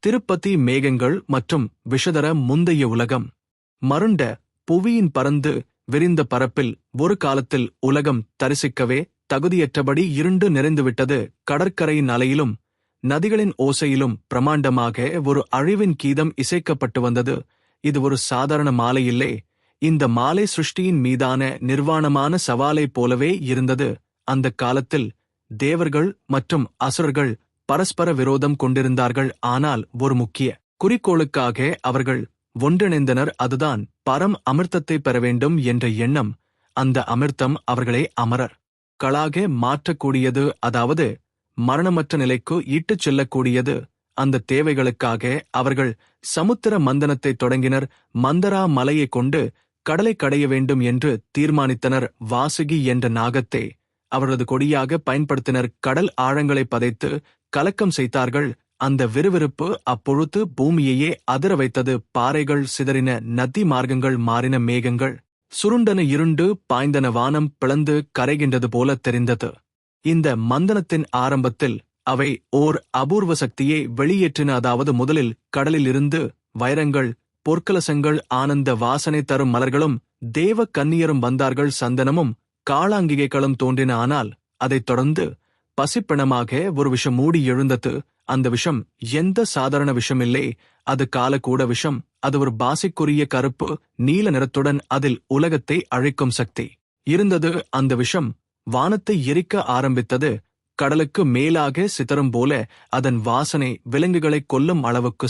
திருப்பதி மேகங்கள் மற்றும் விஷதர முந்தைய உலகம். மருண்ட புவியின் பறந்து விரிந்த பரப்பில் ஒரு காலத்தில் உலகம் தரிசிக்கவே தகுதியற்றபடி இருண்டு நிறைந்துவிட்டது. கடற்கரையின் அலையிலும் நதிகளின் ஓசையிலும் பிரமாண்டமாக ஒரு அழிவின் கீதம் இசைக்கப்பட்டு வந்தது. இது ஒரு சாதாரண மாலை இல்லை. இந்த மாலை சிருஷ்டியின் மீதான நிர்வாணமான சவாலை போலவே இருந்தது. அந்த காலத்தில் தேவர்கள் மற்றும் அசுரர்கள் பரஸ்பர விரோதம் கொண்டிருந்தார்கள். ஆனால் ஒரு முக்கிய குறிக்கோளுக்காக அவர்கள் ஒன்றிணைந்தனர். அதுதான் பரம் அமிர்தத்தை பெற வேண்டும் என்ற எண்ணம். அந்த அமிர்தம் அவர்களே அமரர் களாக மாற்றக்கூடியது, அதாவது மரணமற்ற நிலைக்கு இட்டுச் செல்லக்கூடியது. அந்த தேவைகளுக்காக அவர்கள் சமுத்திர மந்தனத்தை தொடங்கினர். மந்தரா மலையை கொண்டு கடலை கடைய வேண்டும் என்று தீர்மானித்தனர். வாசுகி என்ற நாகத்தை அவரது கொடியாக பயன்படுத்தினர். கடல் ஆழங்களை பதைத்து கலக்கம் செய்தார்கள். அந்த விறுவிறுப்பு அப்பொழுது பூமியையே அதிர வைத்தது. பாறைகள் சிதறின, நதி மார்க்கங்கள் மாறின, மேகங்கள் சுருண்டன, இருண்டு பாய்ந்தன, வானம் பிளந்து கரைகின்றது போல தெரிந்தது. இந்த மந்தனத்தின் ஆரம்பத்தில் அவை ஓர் அபூர்வ சக்தியை வெளியேற்றின. அதாவது முதலில் கடலில் இருந்து வைரங்கள், பொற்கலசங்கள், ஆனந்த வாசனை தரும் மலர்களும் தேவ கன்னியரும் வந்தார்கள். சந்தனமும் காளாங்கிகைகளும் தோன்றின. ஆனால் அதைத் தொடர்ந்து பசிப்பிணமாக ஒரு விஷம் மூடி எழுந்தது. அந்த விஷம் எந்த சாதாரண விஷமில்லை, அது காலக்கூட விஷம். அது ஒரு பாசைக்குரிய கருப்பு நீல நிறத்துடன் அதில் உலகத்தை அழிக்கும் சக்தி இருந்தது. அந்த விஷம் வானத்தை எரிக்க ஆரம்பித்தது. கடலுக்கு மேலாக சிதறும் போல அதன் வாசனை விலங்குகளை கொல்லும் அளவுக்கு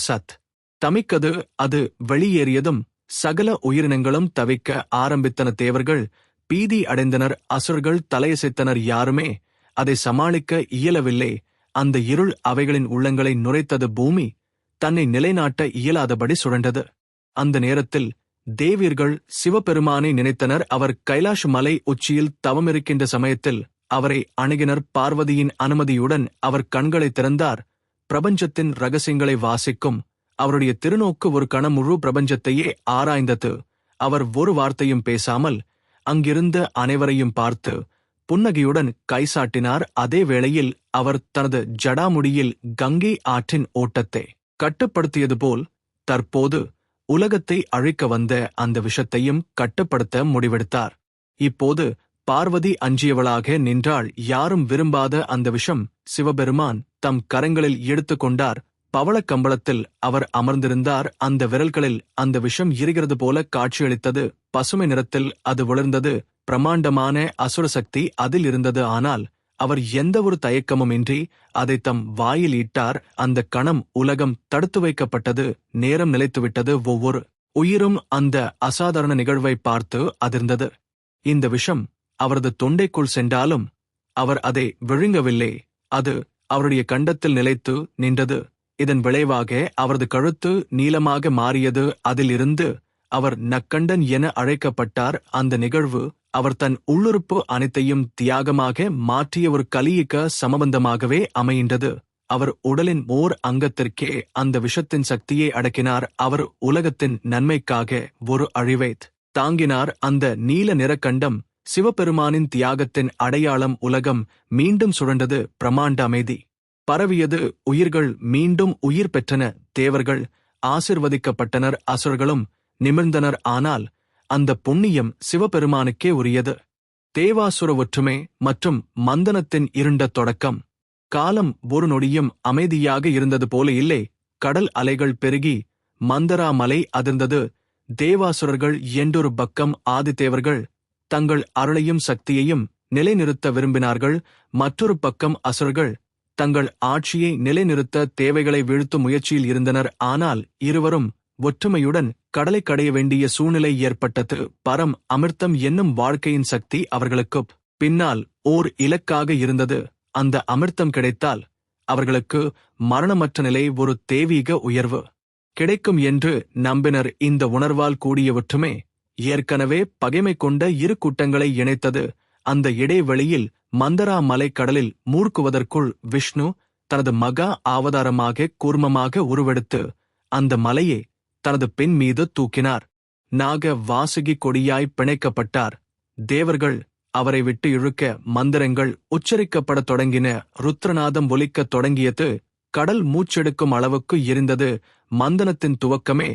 தமிக்கது. அது வெளியேறியதும் சகல உயிரினங்களும் தவிக்க ஆரம்பித்தன. தேவர்கள் பீதி அடைந்தனர், அசுரர்கள் தலையசைத்தனர். யாருமே அதை சமாளிக்க இயலவில்லை. அந்த இருள் அவைகளின் உள்ளங்களை நுரைத்தது. பூமி தன்னை நிலைநாட்ட இயலாதபடி சுழண்டது. அந்த நேரத்தில் தேவியர்கள் சிவபெருமானை நினைத்தனர். அவர் கைலாஷ் மலை உச்சியில் தவமிருக்கின்ற சமயத்தில் அவரை அணுகினர். பார்வதியின் அனுமதியுடன் அவர் கண்களை திறந்தார். பிரபஞ்சத்தின் ரகசியங்களை வாசிக்கும் அவருடைய திருநோக்கு ஒரு கணம் முழு பிரபஞ்சத்தையே ஆராய்ந்தது. அவர் ஒரு வார்த்தையும் பேசாமல் அங்கிருந்த அனைவரையும் பார்த்து புன்னகையுடன் கைசாட்டினார். அதே வேளையில் அவர் தனது ஜடாமுடியில் கங்கை ஆற்றின் ஓட்டத்தை கட்டுப்படுத்தியது போல் தற்போது உலகத்தை அழிக்க வந்த அந்த விஷத்தையும் கட்டுப்படுத்த முடிவெடுத்தார். இப்போது பார்வதி அஞ்சியவளாக நின்றாள். யாரும் விரும்பாத அந்த விஷம் சிவபெருமான் தம் கரங்களில் எடுத்துக்கொண்டார். பவளக்கம்பளத்தில் அவர் அமர்ந்திருந்தார். அந்த விரல்களில் அந்த விஷம் எரிகிறது போல காட்சியளித்தது. பசுமை நிறத்தில் அது விளர்ந்தது. பிரமாண்டமான அசுர சக்தி அதில் இருந்தது. ஆனால் அவர் எந்த ஒரு தயக்கமும் இன்றி அதை தம் வாயில் இட்டார். அந்த கணம் உலகம் தடுத்து வைக்கப்பட்டது. நேரம் நிலைத்துவிட்டது. ஒவ்வொரு உயிரும் அந்த அசாதாரண நிகழ்வை பார்த்து அதிர்ந்தது. இந்த விஷம் அவரது தொண்டைக்குள் சென்றாலும் அவர் அதை விழுங்கவில்லை. அது அவருடைய கண்டத்தில் நிலைத்து நின்றது. இதன் விளைவாக அவரது கழுத்து நீளமாக மாறியது. அதில் இருந்து அவர் நக்கண்டன் என அழைக்கப்பட்டார். அந்த நிகழ்வு அவர் தன் உள்ளுறுப்பு அனைத்தையும் தியாகமாக மாற்றிய ஒரு கலியிக்க சமபந்தமாகவே அமைகின்றது. அவர் உடலின் ஓர் அங்கத்திற்கே அந்த விஷத்தின் சக்தியை அடக்கினார். அவர் உலகத்தின் நன்மைக்காக ஒரு அழிவைத் தாங்கினார். அந்த நீல நிறக்கண்டம் சிவபெருமானின் தியாகத்தின் அடையாளம். உலகம் மீண்டும் சுழண்டது. பிரமாண்ட அமைதி பரவியது. உயிர்கள் மீண்டும் உயிர் பெற்றன. தேவர்கள் ஆசிர்வதிக்கப்பட்டனர், அசுரர்களும் நிமிர்ந்தனர். ஆனால் அந்த புண்ணியம் சிவபெருமானுக்கே உரியது. தேவாசுர ஒற்றுமை மற்றும் மந்தனத்தின் இருண்ட தொடக்கம். காலம் ஒரு நொடியும் அமைதியாக இருந்தது போல இல்லை. கடல் அலைகள் பெருகி மந்தரா மலை அதிர்ந்தது. தேவாசுரர்கள் என்றொரு பக்கம், ஆதிதேவர்கள் தங்கள் அருளையும் சக்தியையும் நிலைநிறுத்த விரும்பினார்கள். மற்றொரு பக்கம் அசுரர்கள் தங்கள் ஆட்சியை நிலைநிறுத்த தேவைகளை வீழ்த்தும் முயற்சியில் இருந்தனர். ஆனால் இருவரும் ஒற்றுமையுடன் கடலை கடைய வேண்டிய சூழ்நிலை ஏற்பட்டது. பரம் அமிர்தம் என்னும் வாழ்க்கையின் சக்தி அவர்களுக்குப் பின்னால் ஓர் இலக்காக இருந்தது. அந்த அமிர்தம் கிடைத்தால் அவர்களுக்கு மரணமற்ற நிலை, ஒரு தெய்வீக உயர்வு கிடைக்கும் என்று நம்பினர். இந்த உணர்வால் கூடிய ஒற்றுமை ஏற்கனவே பகைமை கொண்ட இரு கூட்டங்களை இணைத்தது. அந்த இடைவெளியில் மந்தரா மலை கடலில் மூழ்குவதற்குள் விஷ்ணு தனது மகா ஆவதாரமாக கூர்மமாக உருவெடுத்து அந்த மலையை தனது பெண் மீது தூக்கினார். நாக வாசுகி கொடியாய் பிணைக்கப்பட்டார். தேவர்கள் அவரை விட்டு இழுக்க மந்திரங்கள் உச்சரிக்கப்படத் தொடங்கின. ருத்ரநாதம் ஒலிக்கத் தொடங்கியது. கடல் மூச்செடுக்கும் அளவுக்கு எரிந்தது. மந்தனத்தின் துவக்கமே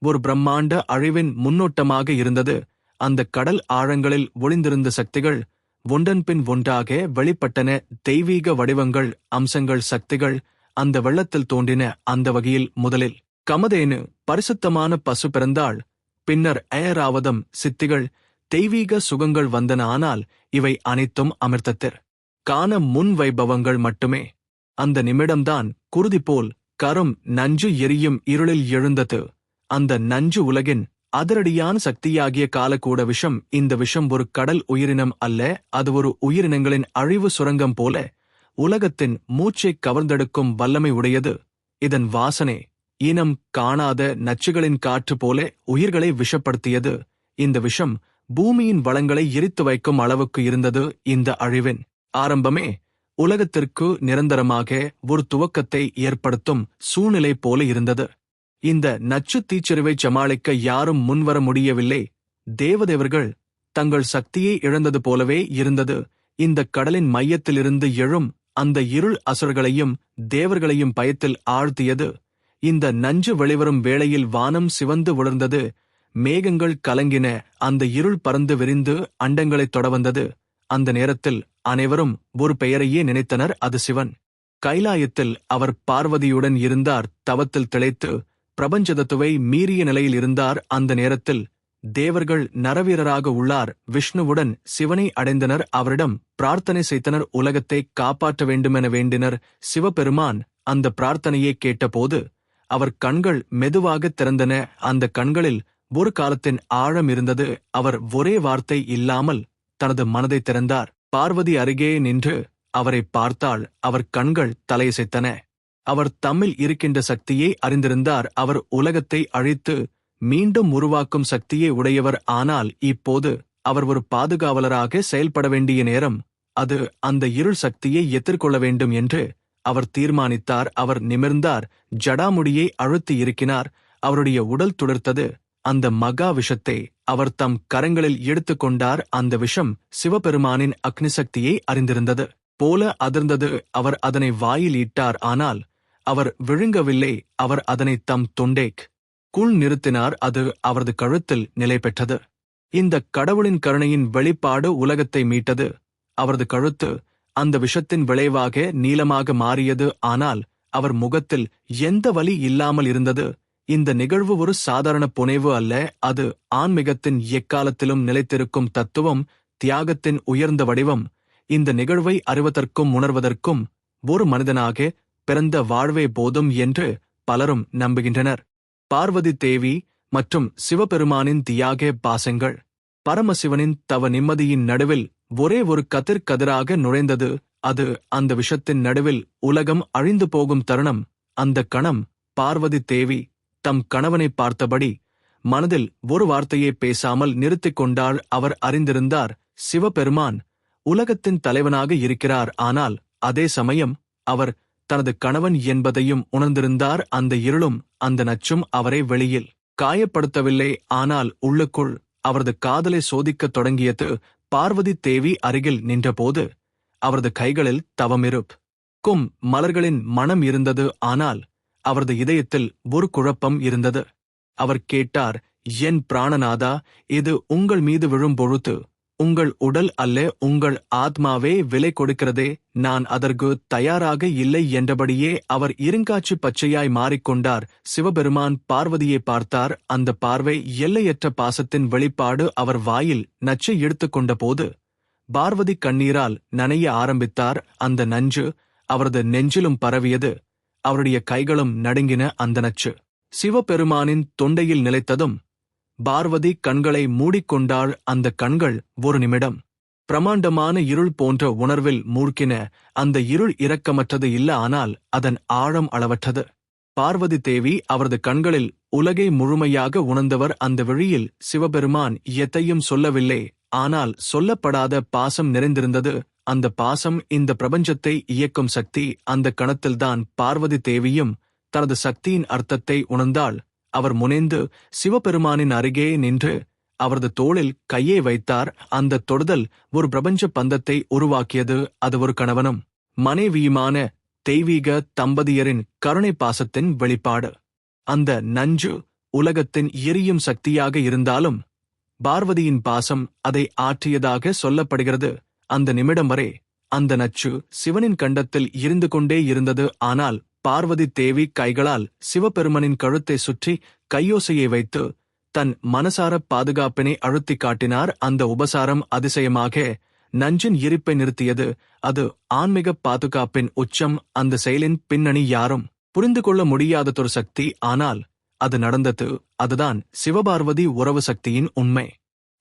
ஒரு பிரம்மாண்ட அழிவின் முன்னோட்டமாக இருந்தது. அந்த கடல் ஆழங்களில் ஒளிந்திருந்த சக்திகள் ஒன்றன்பின் ஒன்றாக வெளிப்பட்டன. தெய்வீக வடிவங்கள், அம்சங்கள், சக்திகள் அந்த வெள்ளத்தில் தோன்றின. அந்த வகையில் முதலில் கமதேனு, பரிசுத்தமான பசு பிறந்தாள். பின்னர் ஏராவதம், சித்திகள், தெய்வீக சுகங்கள் வந்தன. ஆனால் இவை அனைத்தும் அமிர்தத்திற் காண முன் வைபவங்கள் மட்டுமே. அந்த நிமிடம்தான் குருதி போல் கரும் நஞ்சு எரியும் இருளில் எழுந்தது. அந்த நஞ்சு உலகின் அதிரடியான சக்தியாகிய காலக்கூட விஷம். இந்த விஷம் ஒரு கடல் உயிரினம் அல்ல, அது ஒரு உயிரினங்களின் அழிவு சுரங்கம் போல உலகத்தின் மூச்சைக் கவர்ந்தெடுக்கும் வல்லமை உடையது. இதன் வாசனை இனம் காணாத நச்சுகளின் காற்று போல உயிர்களை விஷப்படுத்தியது. இந்த விஷம் பூமியின் வளங்களை எரித்து வைக்கும் அளவுக்கு இருந்தது. இந்த அழிவின் ஆரம்பமே உலகத்திற்கு நிரந்தரமாக ஒரு துவக்கத்தை ஏற்படுத்தும் சூழ்நிலை போல இருந்தது. இந்த நச்சு தீச்சரிவைச் சமாளிக்க யாரும் முன்வர முடியவில்லை. தேவதேவர்கள் தங்கள் சக்தியை இழந்தது போலவே இருந்தது. இந்த கடலின் மையத்திலிருந்து எழும் அந்த இருள் அசுரர்களையும் தேவர்களையும் பயத்தில் ஆழ்த்தியது. இந்த நஞ்சு வெளிவரும் வேளையில் வானம் சிவந்து உலர்ந்தது. மேகங்கள் கலங்கின. அந்த இருள் பறந்து விரிந்து அண்டங்களைத் தொடவந்தது. அந்த நேரத்தில் அனைவரும் ஒரு பெயரையே நினைத்தனர், அது சிவன். கைலாயத்தில் அவர் பார்வதியுடன் இருந்தார். தவத்தில் திளைத்து பிரபஞ்சதத்துவை மீறிய நிலையில் இருந்தார். அந்த நேரத்தில் தேவர்கள் நரவீரராக உள்ளார். விஷ்ணுவுடன் சிவனை அடைந்தனர். அவரிடம் பிரார்த்தனை செய்தனர். உலகத்தை காப்பாற்ற வேண்டுமென வேண்டினர். சிவபெருமான் அந்த பிரார்த்தனையை கேட்டபோது அவர் கண்கள் மெதுவாக திறந்தன. அந்த கண்களில் ஒரு காலத்தின் ஆழம் இருந்தது. அவர் ஒரே வார்த்தை இல்லாமல் தனது மனதை திறந்தார். பார்வதி அருகே நின்று அவரை பார்த்தாள். அவர் கண்கள் தலையசைத்தன. அவர் தம்மில் இருக்கின்ற சக்தியை அறிந்திருந்தார். அவர் உலகத்தை அழித்து மீண்டும் உருவாக்கும் சக்தியை உடையவர். ஆனால் இப்போது அவர் ஒரு பாதுகாவலராக செயல்பட வேண்டிய நேரம். அது அந்த இருள் சக்தியை எதிர்கொள்ள வேண்டும் என்று அவர் தீர்மானித்தார். அவர் நிமிர்ந்தார். ஜடாமுடியை அழுத்தி இருக்கினார். அவருடைய உடல் துளிர்த்தது. அந்த மகா விஷத்தை அவர் தம் கரங்களில் எடுத்துக்கொண்டார். அந்த விஷம் சிவபெருமானின் அக்னிசக்தியை அறிந்திருந்தது போல அதிர்ந்தது. அவர் அதனை வாயில் ஈட்டார். ஆனால் அவர் விழுங்கவில்லை. அவர் அதனை தம் தொண்டைக் குள் நிறுத்தினார். அது அவரது கழுத்தில் நிலை பெற்றது. இந்த கடவுளின் கருணையின் வெளிப்பாடு உலகத்தை மீட்டது. அவரது கழுத்து அந்த விஷத்தின் விளைவாக நீலமாக மாறியது. ஆனால் அவர் முகத்தில் எந்த வலி இல்லாமல் இருந்தது. இந்த நிகழ்வு ஒரு சாதாரண புனைவு அல்ல, அது ஆன்மீகத்தின் எக்காலத்திலும் நிலைத்திருக்கும் தத்துவம், தியாகத்தின் உயர்ந்த வடிவம். இந்த நிகழ்வை அறிவதற்கும் உணர்வதற்கும் ஒரு மனிதனாக பிறந்த வாழ்வே போதும் என்று பலரும் நம்புகின்றனர். பார்வதி தேவி மற்றும் சிவபெருமானின் தியாக பாசங்கள். பரமசிவனின் தவ நிம்மதியின் நடுவில் ஒரே ஒரு கதிராக நுழைந்தது. அது அந்த விஷத்தின் நடுவில் உலகம் அழிந்து போகும் தருணம். அந்த கணம் பார்வதி தேவி தம் கணவனை பார்த்தபடி மனதில் ஒரு வார்த்தையை பேசாமல் நிறுத்திக் கொண்டாள். அவர் அறிந்திருந்தார், சிவபெருமான் உலகத்தின் தலைவனாக இருக்கிறார். ஆனால் அதே சமயம் அவர் தனது கணவன் என்பதையும் உணர்ந்திருந்தார். அந்த இருளும் அந்த நச்சும் அவரை வெளியில் காயப்படுத்தவில்லை, ஆனால் உள்ளுக்குள் அவரது காதலை சோதிக்கத் தொடங்கியது. பார்வதி தேவி அருகில் நின்றபோது அவரது கைகளில் தவமிருக்கும் மலர்களின் மனம் இருந்தது. ஆனால் அவரது இதயத்தில் ஒரு குழப்பம் இருந்தது. அவர் கேட்டார், என் பிராணநாதா, இது உங்கள் மீது விழும் பொழுது உங்கள் உடல் அல்ல, உங்கள் ஆத்மாவே விலை கொடுக்கிறதே. நான் அதற்கு தயாராக இல்லை என்றபடியே அவர் இருங்காட்சி பச்சையாய் மாறிக்கொண்டார். சிவபெருமான் பார்வதியை பார்த்தார். அந்த பார்வை எல்லையற்ற பாசத்தின் வெளிப்பாடு. அவர் வாயில் நச்சை எடுத்துக்கொண்ட போது பார்வதி கண்ணீரால் நனைய ஆரம்பித்தார். அந்த நஞ்சு அவரது நெஞ்சிலும் பரவியது. அவருடைய கைகளும் நடுங்கின. அந்த நச்சு சிவபெருமானின் தொண்டையில் நிலைத்ததும் பார்வதி கண்களை மூடிக்கொண்டாள். அந்த கண்கள் ஒரு நிமிடம் பிரமாண்டமான இருள் போன்ற உணர்வில் மூழ்கின. அந்த இருள் இரக்கமற்றது இல்ல, ஆனால் அதன் ஆழம் அளவற்றது. பார்வதி தேவி அவரது கண்களில் உலகை முழுமையாக உணர்ந்தவர். அந்த விழியில் சிவபெருமான் எதையும் சொல்லவில்லை, ஆனால் சொல்லப்படாத பாசம் நிறைந்திருந்தது. அந்த பாசம் இந்த பிரபஞ்சத்தை இயக்கும் சக்தி. அந்த கணத்தில்தான் பார்வதி தேவியும் தனது சக்தியின் அர்த்தத்தை உணர்ந்தாள். அவர் முனைந்து சிவபெருமானின் அருகே நின்று அவரது தோளில் கையை வைத்தார். அந்த தொடுதல் ஒரு பிரபஞ்ச பந்தத்தை உருவாக்கியது. அது ஒரு கணவனும் மனைவியுமான தெய்வீக தம்பதியரின் கருணை பாசத்தின் வெளிப்பாடு. அந்த நஞ்சு உலகத்தின் எரியும் சக்தியாக இருந்தாலும் பார்வதியின் பாசம் அதை ஆற்றியதாக சொல்லப்படுகிறது. அந்த நிமிடம் வரை அந்த நச்சு சிவனின் கண்டத்தில் இருந்து கொண்டே இருந்தது. ஆனால் பார்வதி தேவி கைகளால் சிவபெருமனின் கழுத்தை சுற்றி கையோசையை வைத்து தன் மனசார பாதுகாப்பினை அழுத்தி காட்டினார். அந்த உபசாரம் அதிசயமாக நஞ்சின் இருப்பை நிறுத்தியது. அது ஆன்மீக பாதுகாப்பின் உச்சம். அந்த செயலின் பின்னணி யாரும் புரிந்து கொள்ள முடியாததொரு சக்தி. ஆனால் அது நடந்தது. அதுதான் சிவபார்வதி உறவு சக்தியின் உண்மை.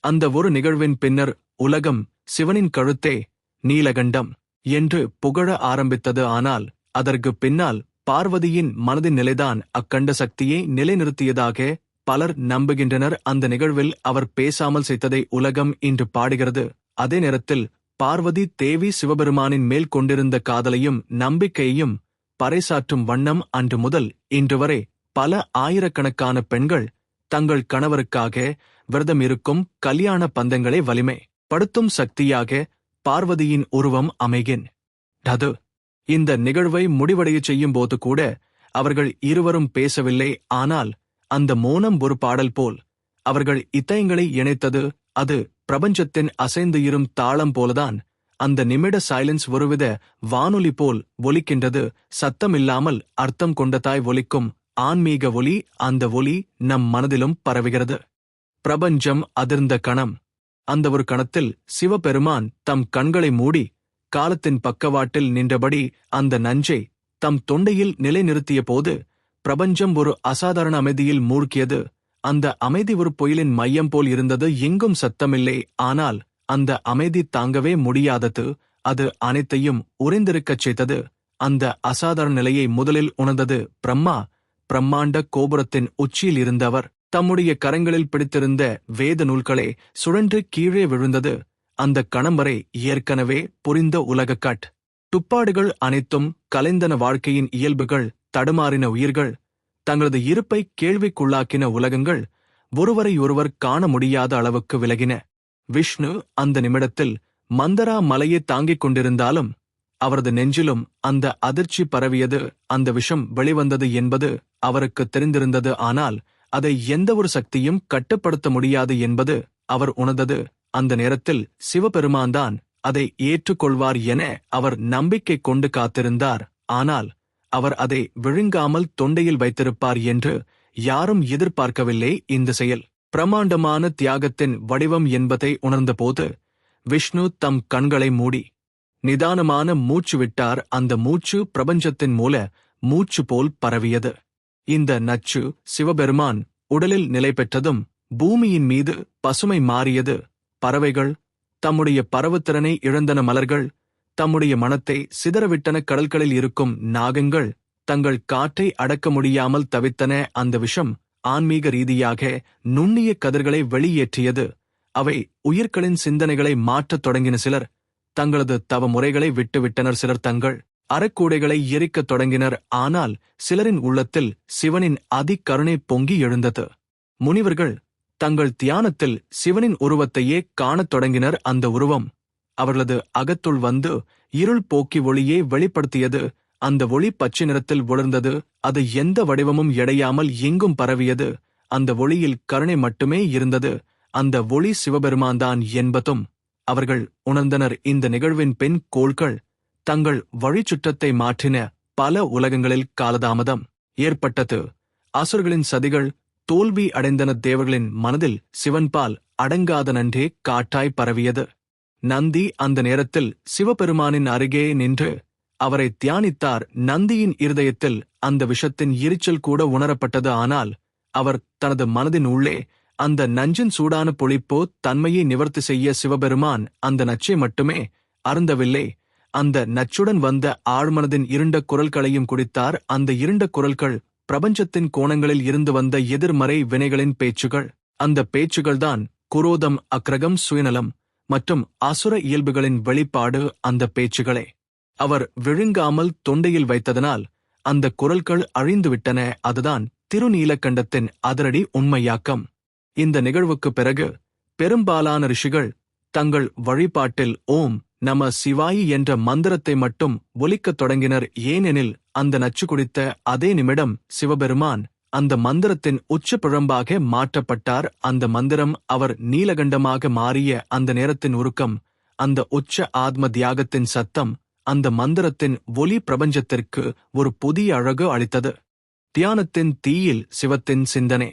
அந்த ஒரு நிகழ்வின் பின்னர் உலகம் சிவனின் கழுத்தே நீலகண்டம் என்று புகழ ஆரம்பித்தது. ஆனால் அதற்கு பின்னால் பார்வதியின் மனதின் நிலைதான் அக்கண்ட சக்தியை நிலைநிறுத்தியதாக பலர் நம்புகின்றனர். அந்த நிகழ்வில் அவர் பேசாமல் செய்ததை உலகம் இன்று பாடுகிறது. அதே நேரத்தில் பார்வதி தேவி சிவபெருமானின் மேல் கொண்டிருந்த காதலையும் நம்பிக்கையையும் பறைசாற்றும் வண்ணம் அன்று முதல் இன்று வரை பல ஆயிரக்கணக்கான பெண்கள் தங்கள் கணவருக்காக விரதம் இருக்கும் கல்யாண பந்தங்களை வலிமை படுத்தும் சக்தியாக பார்வதியின் உருவம் அமைகின்றது. இந்த நிகழ்வை முடிவடைய செய்யும் போது கூட அவர்கள் இருவரும் பேசவில்லை. ஆனால் அந்த மௌனம் ஒரு பாடல் போல் அவர்கள் இதயங்களை இணைத்தது. அது பிரபஞ்சத்தின் அசைந்து இரும் தாளம் போலதான். அந்த நிமிட சைலன்ஸ் ஒருவித வானொலி போல் ஒலிக்கின்றது. சத்தமில்லாமல் அர்த்தம் கொண்டதாய் ஒலிக்கும் ஆன்மீக ஒலி. அந்த ஒலி நம் மனதிலும் பரவுகிறது. பிரபஞ்சம் அதிர்ந்த கணம். அந்த ஒரு கணத்தில் சிவபெருமான் தம் கண்களை மூடி காலத்தின் பக்கவாட்டில் நின்றபடி அந்த நஞ்சை தம் தொண்டையில் நிலைநிறுத்திய போது பிரபஞ்சம் ஒரு அசாதாரண அமைதியில் மூழ்கியது. அந்த அமைதி ஒரு புயலின் மையம் போல் இருந்தது. எங்கும் சத்தமில்லை. ஆனால் அந்த அமைதி தாங்கவே முடியாதது. அது அனைத்தையும் உறைந்திருக்கச் செய்தது. அந்த அசாதாரண நிலையை முதலில் உணர்ந்தது பிரம்மா. பிரம்மாண்ட கோபுரத்தின் உச்சியில் இருந்தவர் தம்முடைய கரங்களில் பிடித்திருந்த வேத நூல்களை சுழன்று கீழே விழுந்தது. அந்த கணம் வரை ஏற்கனவே புரிந்த உலகக்கட் துப்பாடுகள் அனைத்தும் கலைந்தன. வாழ்க்கையின் இயல்புகள் தடுமாறின. உயிர்கள் தங்களது இருப்பை கேள்விக்குள்ளாக்கின. உலகங்கள் ஒருவரையொருவர் காண முடியாத அளவுக்கு விலகின. விஷ்ணு அந்த நிமிடத்தில் மந்தரா மலையை தாங்கிக் கொண்டிருந்தாலும் அவரது நெஞ்சிலும் அந்த அதிர்ச்சி பரவியது. அந்த விஷம் வெளிவந்தது என்பது அவருக்கு தெரிந்திருந்தது. ஆனால் அதை எந்த ஒரு சக்தியும் கட்டுப்படுத்த முடியாது என்பது அவர் உணர்ந்தது. அந்த நேரத்தில் சிவபெருமான்தான் அதை ஏற்றுக்கொள்வார் என அவர் நம்பிக்கை கொண்டு காத்திருந்தார். ஆனால் அவர் அதை விழுங்காமல் தொண்டையில் வைத்திருப்பார் என்று யாரும் எதிர்பார்க்கவில்லை. இந்த செயல் பிரமாண்டமான தியாகத்தின் வடிவம் என்பதை உணர்ந்தபோது விஷ்ணு தம் கண்களை மூடி நிதானமான மூச்சு விட்டார். அந்த மூச்சு பிரபஞ்சத்தின் மூல மூச்சு போல் பரவியது. இந்த நச்சு சிவபெருமான் உடலில் நிலை பெற்றதும் பூமியின் மீது பசுமை மாறியது. பறவைகள் தம்முடைய பரவுத்திறனை இழந்தன. மலர்கள் தம்முடைய மனத்தை சிதறவிட்டன. கடல்களில் இருக்கும் நாகங்கள் தங்கள் காற்றை அடக்க முடியாமல் தவித்தன. அந்த விஷம் ஆன்மீக ரீதியாக நுண்ணிய கதிர்களை வெளியேற்றியது. அவை உயிர்களின் சிந்தனைகளை மாற்றத் தொடங்கின. சிலர் தங்களது தவ முறைகளை விட்டுவிட்டனர். சிலர் தங்கள் அறக்கூடைகளை எரிக்கத் தொடங்கினர். ஆனால் சிலரின் உள்ளத்தில் சிவனின் அதிகருணை பொங்கி எழுந்தது. முனிவர்கள் தங்கள் தியானத்தில் சிவனின் உருவத்தையே காணத் தொடங்கினர். அந்த உருவம் அவர்களது அகத்துள் வந்து இருள் போக்கி ஒளியை வெளிப்படுத்தியது. அந்த ஒளி பச்சை நிறத்தில் ஒளிர்ந்தது. அது எந்த வடிவமும் எடையாமல் எங்கும் பரவியது. அந்த ஒளியில் கருணை மட்டுமே இருந்தது. அந்த ஒளி சிவபெருமான்தான் என்பதும் அவர்கள் உணர்ந்தனர். இந்த நிகழ்வின் பின் கோள்கள் தங்கள் வழிச்சுற்றத்தை மாற்றின. பல உலகங்களில் காலதாமதம் ஏற்பட்டது. அசுரர்களின் சதிகள் தோல்வி அடைந்தன. தேவர்களின் மனதில் சிவன்பால் அடங்காத நன்றே காட்டாய் பரவியது. நந்தி அந்த நேரத்தில் சிவபெருமானின் அருகே நின்று அவரை தியானித்தார். நந்தியின் இருதயத்தில் அந்த விஷத்தின் எரிச்சல் கூட உணரப்பட்டது. ஆனால் அவர் தனது மனதின் உள்ளே அந்த நஞ்சின் சூடான பொழிப்போ தன்மையை நிவர்த்தி செய்ய சிவபெருமான் அந்த நச்சை மட்டுமே அருந்தவில்லை. அந்த நச்சுடன் வந்த ஆழ்மனதின் இருண்ட குரல்களையும் குடித்தார். அந்த இருண்ட குரல்கள் பிரபஞ்சத்தின் கோணங்களில் இருந்து வந்த எதிர்மறை வினைகளின் பேச்சுகள். அந்த பேச்சுகள்தான் குரோதம், அக்ரகம், சுயநலம் மற்றும் அசுர இயல்புகளின் வெளிப்பாடு. அந்த பேச்சுகளே அவர் விழுங்காமல் தொண்டையில் வைத்ததனால் அந்த குரல்கள் அழிந்துவிட்டன. அதுதான் திருநீலகண்டத்தின் அதிரடி உண்மையாக்கம். இந்த நிகழ்வுக்கு பிறகு பெரும்பாலான ரிஷிகள் தங்கள் வழிபாட்டில் ஓம் நம சிவாயி என்ற மந்திரத்தை மட்டும் ஒலிக்கத் தொடங்கினர். ஏனெனில் அந்த நச்சு குடித்த அதே நிமிடம் சிவபெருமான் அந்த மந்திரத்தின் உச்ச பிழம்பாக மாற்றப்பட்டார். அந்த மந்திரம் அவர் நீலகண்டமாக மாறிய அந்த நேரத்தின் உருக்கம், அந்த உச்ச ஆத்ம தியாகத்தின் சத்தம், அந்த மந்திரத்தின் ஒலி பிரபஞ்சத்திற்கு ஒரு புதிய அழகு அளித்தது. தியானத்தின் தீயில் சிவத்தின் சிந்தனை.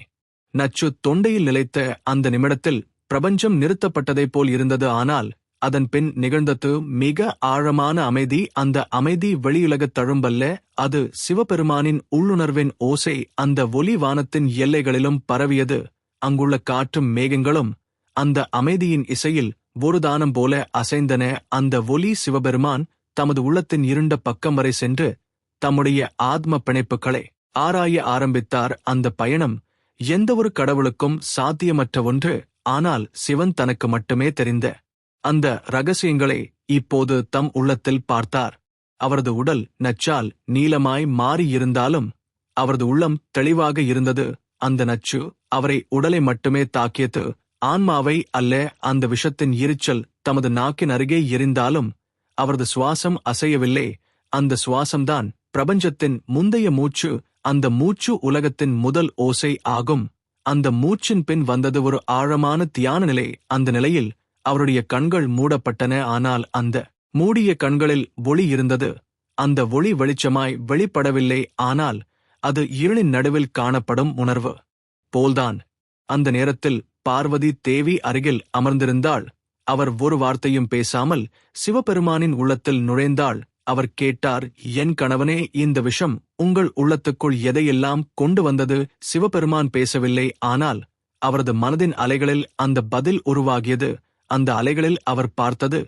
நச்சு தொண்டையில் நிலைத்த அந்த நிமிடத்தில் பிரபஞ்சம் நிறுத்தப்பட்டதைப் போல் இருந்தது. ஆனால் அதன் பின் நிகழ்ந்தது மிக ஆழமான அமைதி. அந்த அமைதி வெளியுலகத் தழும்பல்ல, அது சிவபெருமானின் உள்ளுணர்வின் ஓசை. அந்த ஒலி வானத்தின் எல்லைகளிலும் பரவியது. அங்குள்ள காற்றும் மேகங்களும் அந்த அமைதியின் இசையில் ஒரு தானம் போல அசைந்தன. அந்த ஒலி சிவபெருமான் தமது உள்ளத்தின் இருண்ட பக்கம் வரை சென்று தம்முடைய ஆத்ம பிணைப்புகளை ஆராய ஆரம்பித்தார். அந்த பயணம் எந்தவொரு கடவுளுக்கும் சாத்தியமற்ற ஒன்று. ஆனால் சிவன் தனக்கு மட்டுமே தெரிந்த அந்த ரகசியங்களை இப்போது தம் உள்ளத்தில் பார்த்தார். அவரது உடல் நச்சால் நீலமாய் மாறியிருந்தாலும் அவரது உள்ளம் தெளிவாக இருந்தது. அந்த நச்சு அவரை உடலை மட்டுமே தாக்கியது, ஆன்மாவை அல்ல. அந்த விஷத்தின் எரிச்சல் தமது நாக்கின் அருகே எரிந்தாலும் அவரது சுவாசம் அசையவில்லை. அந்த சுவாசம்தான் பிரபஞ்சத்தின் முந்தைய மூச்சு. அந்த மூச்சு உலகத்தின் முதல் ஓசை ஆகும். அந்த மூச்சின் பின் வந்தது ஒரு ஆழமான தியான நிலை. அந்த நிலையில் அவருடைய கண்கள் மூடப்பட்டன. ஆனால் அந்த மூடிய கண்களில் ஒளி இருந்தது. அந்த ஒளி வெளிச்சமாய் வெளிப்படவில்லை, ஆனால் அது இருளின் நடுவில் காணப்படும் உணர்வு போல்தான். அந்த நேரத்தில் பார்வதி தேவி அருகில் அமர்ந்திருந்தாள். அவர் ஒரு வார்த்தையும் பேசாமல் சிவபெருமானின் உள்ளத்தில் நுழைந்தாள். அவர் கேட்டார், என் கணவனே, இந்த விஷம் உங்கள் உள்ளத்துக்குள் எதையெல்லாம் கொண்டு வந்தது? சிவபெருமான் பேசவில்லை, ஆனால் அவரது மனதின் அலைகளில் அந்த பதில் உருவாகியது. அந்த அலைகளில் அவர் பார்த்தது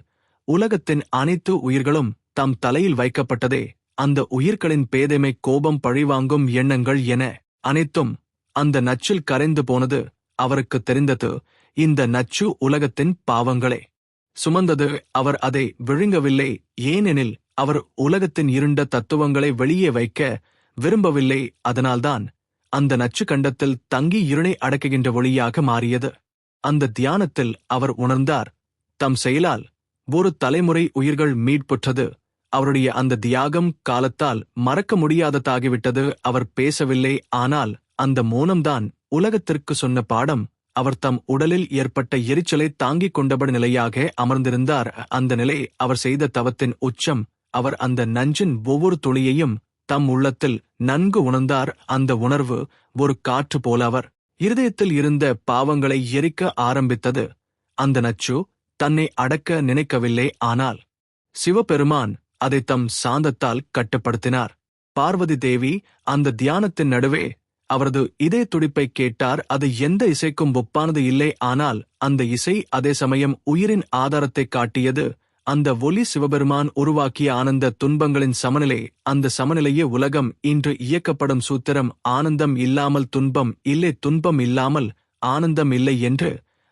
உலகத்தின் அனைத்து உயிர்களும் தம் தலையில் வைக்கப்பட்டதே. அந்த உயிர்களின் பேதைமை, கோபம், பழிவாங்கும் எண்ணங்கள் என அனைத்தும் அந்த நச்சில் கரைந்து போனது. அவருக்கு தெரிந்தது, இந்த நச்சு உலகத்தின் பாவங்களே சுமந்தது. அவர் அதை விழுங்கவில்லை, ஏனெனில் அவர் உலகத்தின் இருண்ட தத்துவங்களை வெளியே வைக்க விரும்பவில்லை. அதனால்தான் அந்த நச்சு கண்டத்தில் தங்கி இருளை அடக்குகின்ற ஒளியாக மாறியது. அந்த தியானத்தில் அவர் உணர்ந்தார், தம் செயலால் ஒரு தலைமுறை உயிர்கள் மீட்புற்றது. அவருடைய அந்த தியாகம் காலத்தால் மறக்க முடியாததாகிவிட்டது. அவர் பேசவில்லை, ஆனால் அந்த மௌனம்தான் உலகத்திற்கு சொன்ன பாடம். அவர் தம் உடலில் ஏற்பட்ட எரிச்சலை தாங்கிக் கொண்டபடி நிலையாக அமர்ந்திருந்தார். அந்த நிலை அவர் செய்த தவத்தின் உச்சம். அவர் அந்த நஞ்சின் ஒவ்வொரு துளியையும் தம் உள்ளத்தில் நன்கு உணர்ந்தார். அந்த உணர்வு ஒரு காற்று போல அவர் இருதயத்தில் இருந்த பாவங்களை எரிக்க ஆரம்பித்தது. அந்த நச்சு தன்னை அடக்க நினைக்கவில்லை, ஆனால் சிவபெருமான் அதை தம் சாந்தத்தால் கட்டுப்படுத்தினார். பார்வதி தேவி அந்த தியானத்தின் நடுவே அவரது இதய துடிப்பை கேட்டார். அது எந்த இசைக்கும் ஒப்பானது இல்லை, ஆனால் அந்த இசை அதே சமயம் உயிரின் ஆதாரத்தை காட்டியது. அந்த ஒலி சிவபெருமான் உருவாக்கிய ஆனந்த துன்பங்களின் சமநிலை. அந்த சமநிலையே உலகம் இன்று இயக்கப்படும் சூத்திரம். ஆனந்தம் இல்லாமல் துன்பம் இல்லை, துன்பம் இல்லாமல் ஆனந்தம் இல்லை என்று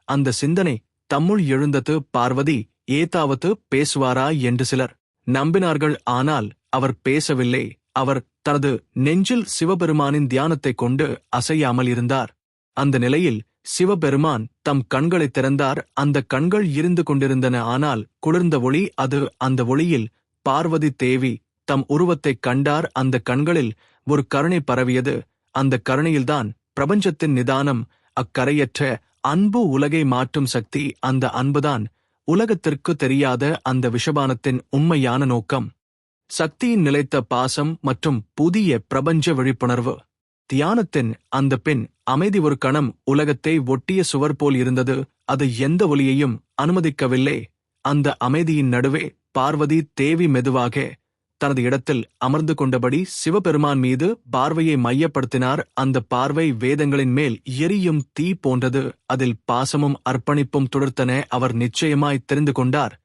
அந்த சிந்தனை தம்முள் எழுந்தது. பார்வதி ஏதாவது பேசுவாரா என்று சிலர் நம்பினார்கள், ஆனால் அவர் பேசவில்லை. அவர் தனது நெஞ்சில் சிவபெருமானின் தியானத்தை கொண்டு அசையாமல் இருந்தார். அந்த நிலையில் சிவபெருமான் தம் கண்களை திறந்தார். அந்த கண்கள் இருந்து கொண்டிருந்தன, ஆனால் குளிர்ந்த ஒளி அது. அந்த ஒளியில் பார்வதி தேவி தம் உருவத்தைக் கண்டார். அந்த கண்களில் ஒரு கருணை பரவியது. அந்த கருணையில்தான் பிரபஞ்சத்தின் நிதானம், அக்கரையற்ற அன்பு, உலகை மாற்றும் சக்தி. அந்த அன்புதான் உலகத்திற்கு தெரியாத அந்த விஷபானத்தின் உண்மையான நோக்கம். சக்தியின் நிலைத்த பாசம் மற்றும் புதிய பிரபஞ்ச விழிப்புணர்வு. தியானத்தின் அந்த பின் அமைதி ஒரு கணம் உலகத்தை ஒட்டிய சுவர் போல் இருந்தது. அது எந்த ஒலியையும் அனுமதிக்கவில்லை. அந்த அமைதியின் நடுவே பார்வதி தேவி மெதுவாக தனது இடத்தில் அமர்ந்து கொண்டபடி சிவபெருமான் மீது பார்வையை மையப்படுத்தினார். அந்த பார்வை வேதங்களின் மேல் எரியும் தீ போன்றது. அதில் பாசமும் அர்ப்பணிப்பும் துளிர்த்தன. அவர் நிச்சயமாய் தெரிந்து கொண்டார்,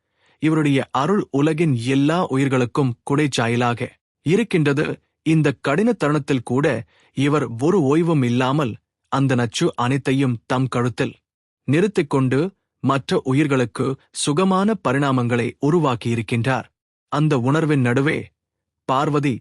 இவருடைய அருள் உலகின் எல்லா உயிர்களுக்கும் குடைச்சாயலாக இருக்கின்றது. இந்த கடின தருணத்தில் கூட இவர் ஒரு ஓய்வும் இல்லாமல் அந்த நச்சு அனைத்தையும் தம் கழுத்தில் நிறுத்திக் கொண்டு மற்ற உயிர்களுக்கு சுகமான பரிணாமங்களை உருவாக்கியிருக்கின்றார். அந்த உணர்வின் நடுவே பார்வதி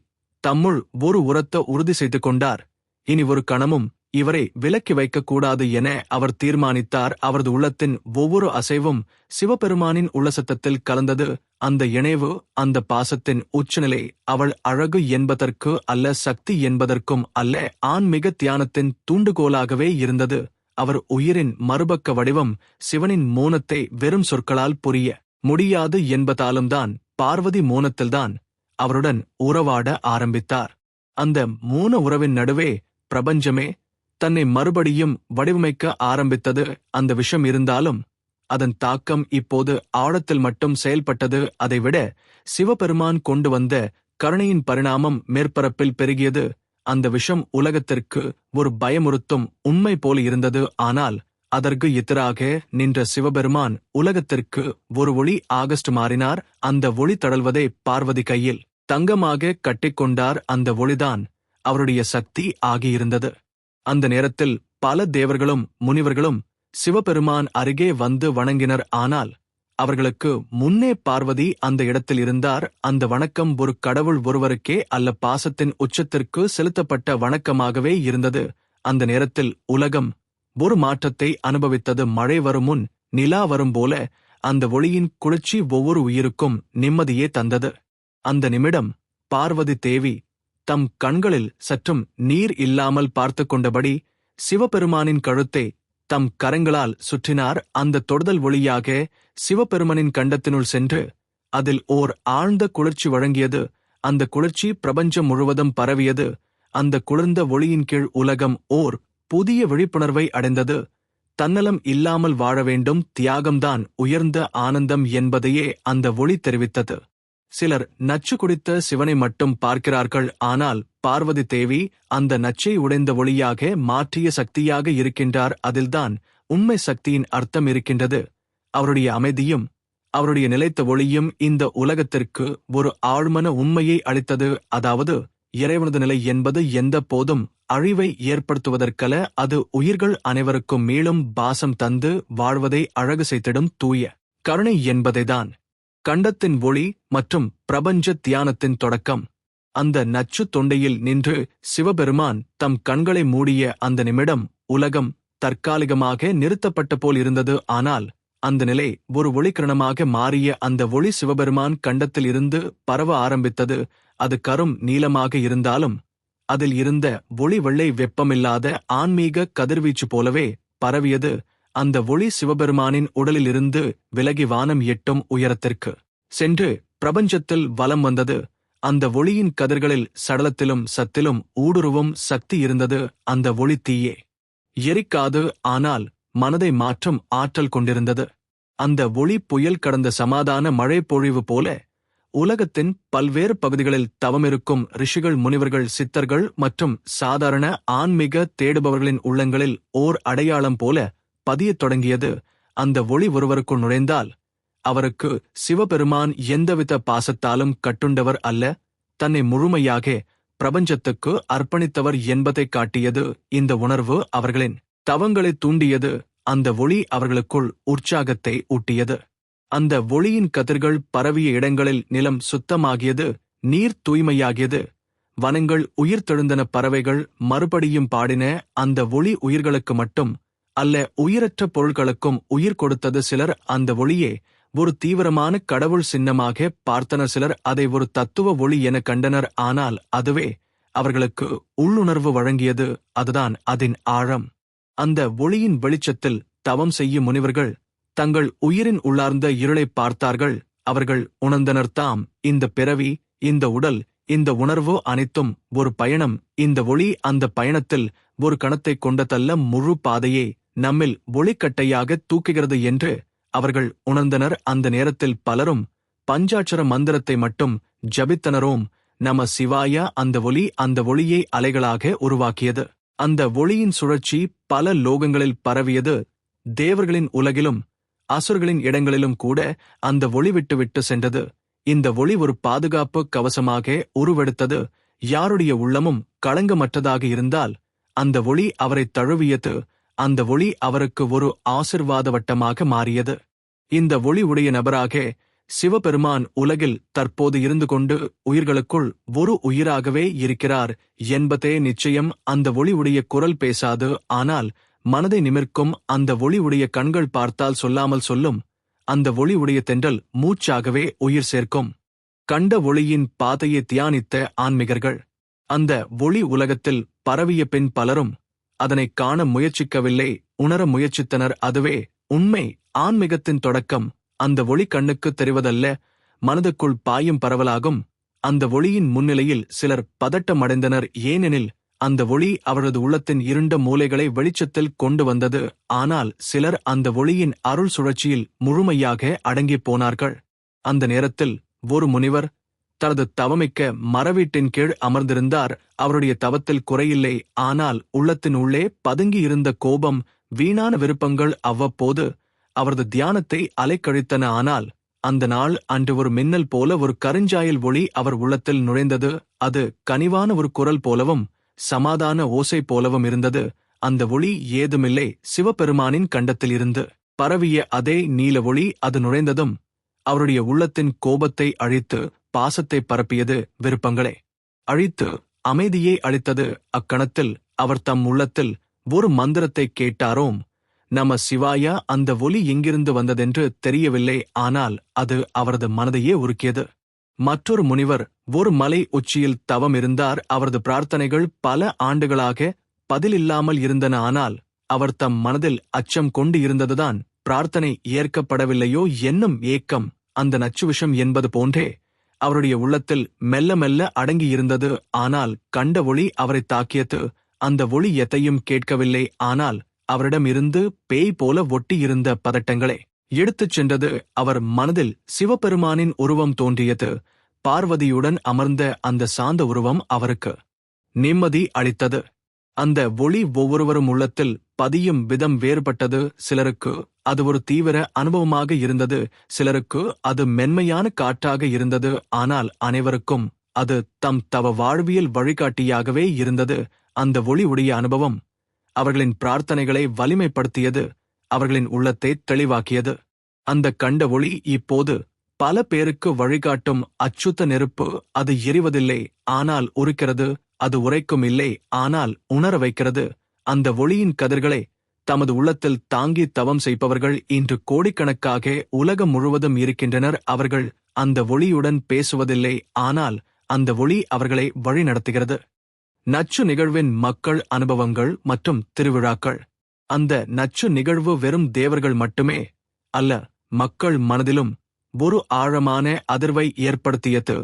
தம்முள் ஒரு உரத்த உறுதி செய்து கொண்டார், இனி ஒரு கணமும் இவரை விலக்கி வைக்கக்கூடாது என அவர் தீர்மானித்தார். அவரது உள்ளத்தின் ஒவ்வொரு அசைவும் சிவபெருமானின் உள்ளசத்தத்தில் கலந்தது. அந்த இணைவு, அந்த பாசத்தின் உச்சநிலை அவள் அழகு என்பதற்கு அல்ல, சக்தி என்பதற்கும் அல்ல, ஆன்மீக தியானத்தின் தூண்டுகோலாகவே இருந்தது. அவர் உயிரின் மறுபக்க வடிவம். சிவனின் மோனத்தை வெறும் சொற்களால் புரிய முடியாது என்பதாலும்தான் பார்வதி மோனத்தில்தான் அவருடன் உறவாட ஆரம்பித்தார். அந்த மோன உறவின் நடுவே பிரபஞ்சமே தன்னை மறுபடியும் வடிவமைக்க ஆரம்பித்தது. அந்த விஷம் இருந்தாலும் அதன் தாக்கம் இப்போது ஆழத்தில் மட்டும் செயல்பட்டது. அதைவிட சிவபெருமான் கொண்டு வந்த கருணையின் பரிணாமம் மேற்பரப்பில் பெருகியது. அந்த விஷம் உலகத்திற்கு ஒரு பயமுறுத்தும் உண்மை போல இருந்தது. ஆனால் அதற்கு எதிராக நின்ற சிவபெருமான் உலகத்திற்கு ஒரு ஒளி ஆகஸ்ட் மாறினார். அந்த ஒளி தடல்வதை பார்வதி கையில் தங்கமாக கட்டிக்கொண்டார். அந்த ஒளிதான் அவருடைய சக்தி ஆகியிருந்தது. அந்த நேரத்தில் பல தேவர்களும் முனிவர்களும் சிவபெருமான் அருகே வந்து வணங்கினர். ஆனால் அவர்களுக்கு முன்னே பார்வதி அந்த இடத்தில் இருந்தார். அந்த வணக்கம் ஒரு கடவுள் ஒருவருக்கே அல்ல, பாசத்தின் உச்சத்திற்கு செலுத்தப்பட்ட வணக்கமாகவே இருந்தது. அந்த நேரத்தில் உலகம் ஒரு மாற்றத்தை அனுபவித்தது. மழை வரும் முன் நிலா வரும் போல அந்த ஒளியின் குளிர்ச்சி ஒவ்வொரு உயிருக்கும் நிம்மதியே தந்தது. அந்த நிமிடம் பார்வதி தேவி தம் கண்களில் சற்றும் நீர் இல்லாமல் பார்த்து கொண்டபடி சிவபெருமானின் கழுத்தை தம் கரங்களால் சுற்றினார். அந்த தொடுதல் ஒளியாக சிவபெருமானின் கண்டத்தினுள் சென்று அதில் ஓர் ஆழ்ந்த குளிர்ச்சி வழங்கியது. அந்த குளிர்ச்சி பிரபஞ்சம் முழுவதும் பரவியது. அந்த குளிர்ந்த ஒளியின் கீழ் உலகம் ஓர் புதிய விழிப்புணர்வை அடைந்தது. தன்னலம் இல்லாமல் வாழ வேண்டும், தியாகம்தான் உயர்ந்த ஆனந்தம் என்பதையே அந்த ஒளி தெரிவித்தது. சிலர் நச்சு குடித்த சிவனை மட்டும் பார்க்கிறார்கள். ஆனால் பார்வதி தேவி அந்த நச்சை உடைந்த ஒளியாக மாற்றிய சக்தியாக இருக்கின்றார். அதில்தான் உண்மை சக்தியின் அர்த்தம் இருக்கின்றது. அவருடைய அமைதியும் அவருடைய நிலைத்த ஒளியும் இந்த உலகத்திற்கு ஒரு ஆழ்மன உண்மையை அளித்தது. அதாவது இறைவனது நிலை என்பது எந்த போதும் அழிவை ஏற்படுத்துவதற்கல்ல, அது உயிர்கள் அனைவருக்கும் மீளும் பாசம் தந்து வாழ்வதை அழகு செய்திடும் தூய கருணை என்பதைதான். கண்டத்தின் ஒளி மற்றும் பிரபஞ்ச தியானத்தின் தொடக்கம். அந்த நச்சு தொண்டையில் நின்று சிவபெருமான் தம் கண்களை மூடிய அந்த நிமிடம் உலகம் தற்காலிகமாக நிறுத்தப்பட்ட போல் இருந்தது. ஆனால் அந்த நிலை ஒரு ஒளிக்கிரணமாக மாறிய அந்த ஒளி சிவபெருமான் கண்டத்தில் இருந்து பரவ ஆரம்பித்தது. அது கரும் நீளமாக இருந்தாலும் அதில் இருந்த ஒளி வெள்ளை வெப்பமில்லாத ஆன்மீக கதிர்வீச்சு போலவே பரவியது. அந்த ஒளி சிவபெருமானின் உடலிலிருந்து விலகி வானம் எட்டும் உயரத்திற்கு சென்று பிரபஞ்சத்தில் வலம் வந்தது. அந்த ஒளியின் கதிர்களில் சடலத்திலும் சத்திலும் ஊடுருவும் சக்தி இருந்தது. அந்த ஒளி தீயே எரிக்காது, ஆனால் மனதை மாற்றும் ஆற்றல் கொண்டிருந்தது. அந்த ஒளி புயல் கடந்த சமாதான மழை பொழிவு போல உலகத்தின் பல்வேறு பகுதிகளில் தவமிருக்கும் ரிஷிகள், முனிவர்கள், சித்தர்கள் மற்றும் சாதாரண ஆன்மீக தேடுபவர்களின் உள்ளங்களில் ஓர் அடையாளம் போல பதியத் தொடங்கியது. அந்த ஒளி ஒருவருக்குள் நுழைந்தால் அவருக்கு சிவபெருமான் எந்தவித பாசத்தாலும் கட்டுண்டவர் அல்ல, தன்னை முழுமையாக பிரபஞ்சத்துக்கு அர்ப்பணித்தவர் என்பதை காட்டியது. இந்த உணர்வு அவர்களின் தவங்களை தூண்டியது. அந்த ஒளி அவர்களுக்குள் உற்சாகத்தை ஊட்டியது. அந்த ஒளியின் கதிர்கள் பரவிய இடங்களில் நிலம் சுத்தமாகியது, நீர் தூய்மையாகியது, வனங்கள் உயிர்த்தெழுந்தன, பறவைகள் மறுபடியும் பாடின. அந்த ஒளி உயிர்களுக்கு மட்டும் அல்ல, உயிரற்ற பொருள்களுக்கும் உயிர் கொடுத்தது. சிலர் அந்த ஒளியே ஒரு தீவிரமான கடவுள் சின்னமாக பார்த்தனர், சிலர் அதை ஒரு தத்துவ ஒளி என கண்டனர். ஆனால் அதுவே அவர்களுக்கு உள்ளுணர்வு வழங்கியது. அதுதான் அதன் ஆழம். அந்த ஒளியின் வெளிச்சத்தில் தவம் செய்யும் முனிவர்கள் தங்கள் உயிரின் உள்ளார்ந்த இருளை பார்த்தார்கள். அவர்கள் உணர்ந்தனர், தாம் இந்த பிறவி, இந்த உடல், இந்த உணர்வு அனைத்தும் ஒரு பயணம். இந்த ஒளி அந்த பயணத்தில் ஒரு கணத்தை கொண்டதல்ல, முழு பாதையை நம்மில் ஒளிக்கட்டையாக தூக்குகிறது என்று அவர்கள் உணர்ந்தனர். அந்த நேரத்தில் பலரும் பஞ்சாட்சர மந்திரத்தை மட்டும் ஜபித்தனரோம் நம சிவாய. அந்த ஒளி அந்த ஒளியை அலைகளாக உருவாக்கியது. அந்த ஒளியின் சுழற்சி பல லோகங்களில் பரவியது. தேவர்களின் உலகிலும் அசுரர்களின் இடங்களிலும் கூட அந்த ஒளி விட்டு சென்றது. இந்த ஒளி ஒரு பாதுகாப்பு கவசமாக உருவெடுத்தது. யாருடைய உள்ளமும் களங்கமற்றதாக இருந்தால் அந்த ஒளி அவரை தழுவியது. அந்த ஒளி அவருக்கு ஒரு ஆசிர்வாத வட்டமாக மாறியது. இந்த ஒளி உடைய நபராக சிவபெருமான் உலகில் தற்போது இருந்து கொண்டு உயிர்களுக்குள் ஒரு உயிராகவே இருக்கிறார் என்பதே நிச்சயம். அந்த ஒளி உடைய குரல் பேசாது, ஆனால் மனதை நிமிர்க்கும். அந்த ஒளி உடைய கண்கள் பார்த்தால் சொல்லாமல் சொல்லும். அந்த ஒளி உடைய தென்றல் மூச்சாகவே உயிர் சேர்க்கும். கண்ட ஒளியின் பாதையை தியானித்த ஆன்மீகர்கள் அந்த ஒளி உலகத்தில் பரவிய பின் பலரும் அதனை காண முயற்சிக்கவில்லை, உணர முயற்சித்தனர். அதுவே உண்மை ஆன்மீகத்தின் தொடக்கம். அந்த ஒளி கண்ணுக்கு தெரிவதல்ல, மனதுக்குள் பாயும் பரவலாகும். அந்த ஒளியின் முன்னிலையில் சிலர் பதட்டமடைந்தனர். ஏனெனில் அந்த ஒளி அவரது உள்ளத்தின் இருண்ட மூலைகளை வெளிச்சத்தில் கொண்டு வந்தது. ஆனால் சிலர் அந்த ஒளியின் அருள் சுழற்சியில் முழுமையாக அடங்கிப் போனார்கள். அந்த நேரத்தில் ஒரு முனிவர் தனது தவமிக்க மரவீட்டின் கீழ் அமர்ந்திருந்தார். அவருடைய தவத்தில் குறையில்லை, ஆனால் உள்ளத்தின் உள்ளே பதுங்கியிருந்த கோபம், வீணான விருப்பங்கள் அவ்வப்போது அவரது தியானத்தை அலைக்கழித்தன. ஆனால் அந்த நாள் அன்று ஒரு மின்னல் போல ஒரு கருஞ்சாயல் ஒளி அவர் உள்ளத்தில் நுழைந்தது. அது கனிவான ஒரு குரல் போலவும் சமாதான ஓசை போலவும் இருந்தது. அந்த ஒளி ஏதுமில்லை, சிவபெருமானின் கண்டத்திலிருந்து பரவிய அதே நீல ஒளி. அது நுழைந்ததும் அவருடைய உள்ளத்தின் கோபத்தை அழித்து பாசத்தை பரப்பியது, விருப்பங்களை அழித்து அமைதியை அளித்தது. அக்கணத்தில் அவர் தம் உள்ளத்தில் ஒரு மந்திரத்தை கேட்டாரோம் நம சிவாயா. அந்த ஒலி எங்கிருந்து வந்ததென்று தெரியவில்லை, ஆனால் அது அவரது மனதையே உருக்கியது. மற்றொரு முனிவர் ஒரு மலை உச்சியில் தவம் இருந்தார். அவரது பிரார்த்தனைகள் பல ஆண்டுகளாக பதிலில்லாமல் இருந்தன. ஆனால் அவர் தம் மனதில் அச்சம் கொண்டு இருந்ததுதான் பிரார்த்தனை ஏற்கப்படவில்லையோ என்னும் ஏக்கம். அந்த நச்சு விஷம் என்பது போன்றே அவருடைய உள்ளத்தில் மெல்ல மெல்ல அடங்கியிருந்தது. ஆனால் கண்ட ஒளி அவரை தாக்கியது. அந்த ஒளி எதையும் கேட்கவில்லை, ஆனால் அவரிடம் இருந்து பேய் போல ஒட்டியிருந்த பதட்டங்களை எடுத்துச் சென்றது. அவர் மனதில் சிவபெருமானின் உருவம் தோன்றியது. பார்வதியுடன் அமர்ந்த அந்த சாந்த உருவம் அவருக்கு நிம்மதி அளித்தது. அந்த ஒளி ஒவ்வொருவரும் உள்ளத்தில் பதியும் விதம் வேறுபட்டது. சிலருக்கு அது ஒரு தீவிர அனுபவமாக இருந்தது, சிலருக்கு அது மென்மையான காற்றாக இருந்தது. ஆனால் அனைவருக்கும் அது தம் தவ வாழ்வியல் வழிகாட்டியாகவே இருந்தது. அந்த ஒளி உடைய அனுபவம் அவர்களின் பிரார்த்தனைகளை வலிமைப்படுத்தியது, அவர்களின் உள்ளத்தை தெளிவாக்கியது. அந்த கண்ட ஒளி இப்போது பல பேருக்கு வழிகாட்டும் அச்சுத்த நெருப்பு. அது எரிவதில்லை, ஆனால் உரிக்கிறது. அது உரைக்கும் இல்லை, ஆனால் உணர வைக்கிறது. அந்த ஒளியின் கதிர்களை தமது உள்ளத்தில் தாங்கி தவம் செய்பவர்கள் இன்று கோடிக்கணக்காக உலகம் முழுவதும் இருக்கின்றனர். அவர்கள் அந்த ஒளியுடன் பேசுவதில்லை, ஆனால் அந்த ஒளி அவர்களை வழிநடத்துகிறது. நச்சு நிகழ்வின் மக்கள் அனுபவங்கள் மற்றும் திருவிழாக்கள். அந்த நச்சு நிகழ்வு வெறும் தேவர்கள் மட்டுமே அல்ல, மக்கள் மனதிலும் ஒரு ஆழமான அதிர்வை ஏற்படுத்தியது.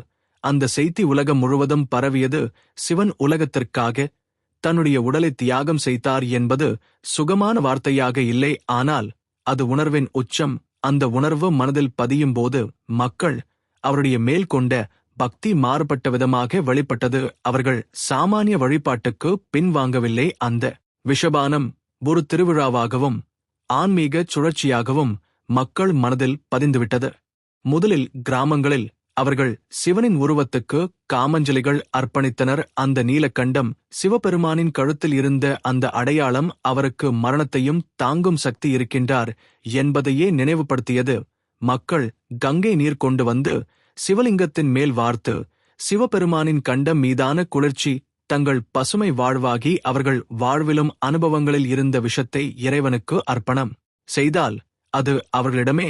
அந்த செய்தி உலகம் முழுவதும் பரவியது. சிவன் உலகத்திற்காக தன்னுடைய உடலை தியாகம் செய்தார் என்பது சுகமான வார்த்தையாக இல்லை, ஆனால் அது உணர்வின் உச்சம். அந்த உணர்வு மனதில் பதியும் போது மக்கள் அவருடைய மேல் கொண்ட பக்தி மாறுபட்ட விதமாக வெளிப்பட்டது. அவர்கள் சாமானிய வழிபாட்டுக்கு பின்வாங்கவில்லை. அந்த விஷபானம் ஒரு திருவிழாவாகவும் ஆன்மீக சுழற்சியாகவும் மக்கள் மனதில் பதிந்துவிட்டது. முதலில் கிராமங்களில் அவர்கள் சிவனின் உருவத்துக்கு காமஞ்சலிகள் அர்ப்பணித்தனர். அந்த நீலக்கண்டம் சிவபெருமானின் கழுத்தில் இருந்த அந்த அடையாளம் அவருக்கு மரணத்தையும் தாங்கும் சக்தி இருக்கின்றார் என்பதையே நினைவுபடுத்தியது. மக்கள் கங்கை நீர் கொண்டு வந்து சிவலிங்கத்தின் மேல் வார்த்து சிவபெருமானின் கண்டம் மீதான குளிர்ச்சி தங்கள் பசுமை வாழ்வாகி அவர்கள் வாழ்விலும் அனுபவங்களில் இருந்த விஷத்தை இறைவனுக்கு அர்ப்பணம் செய்தால் அது அவர்களிடமே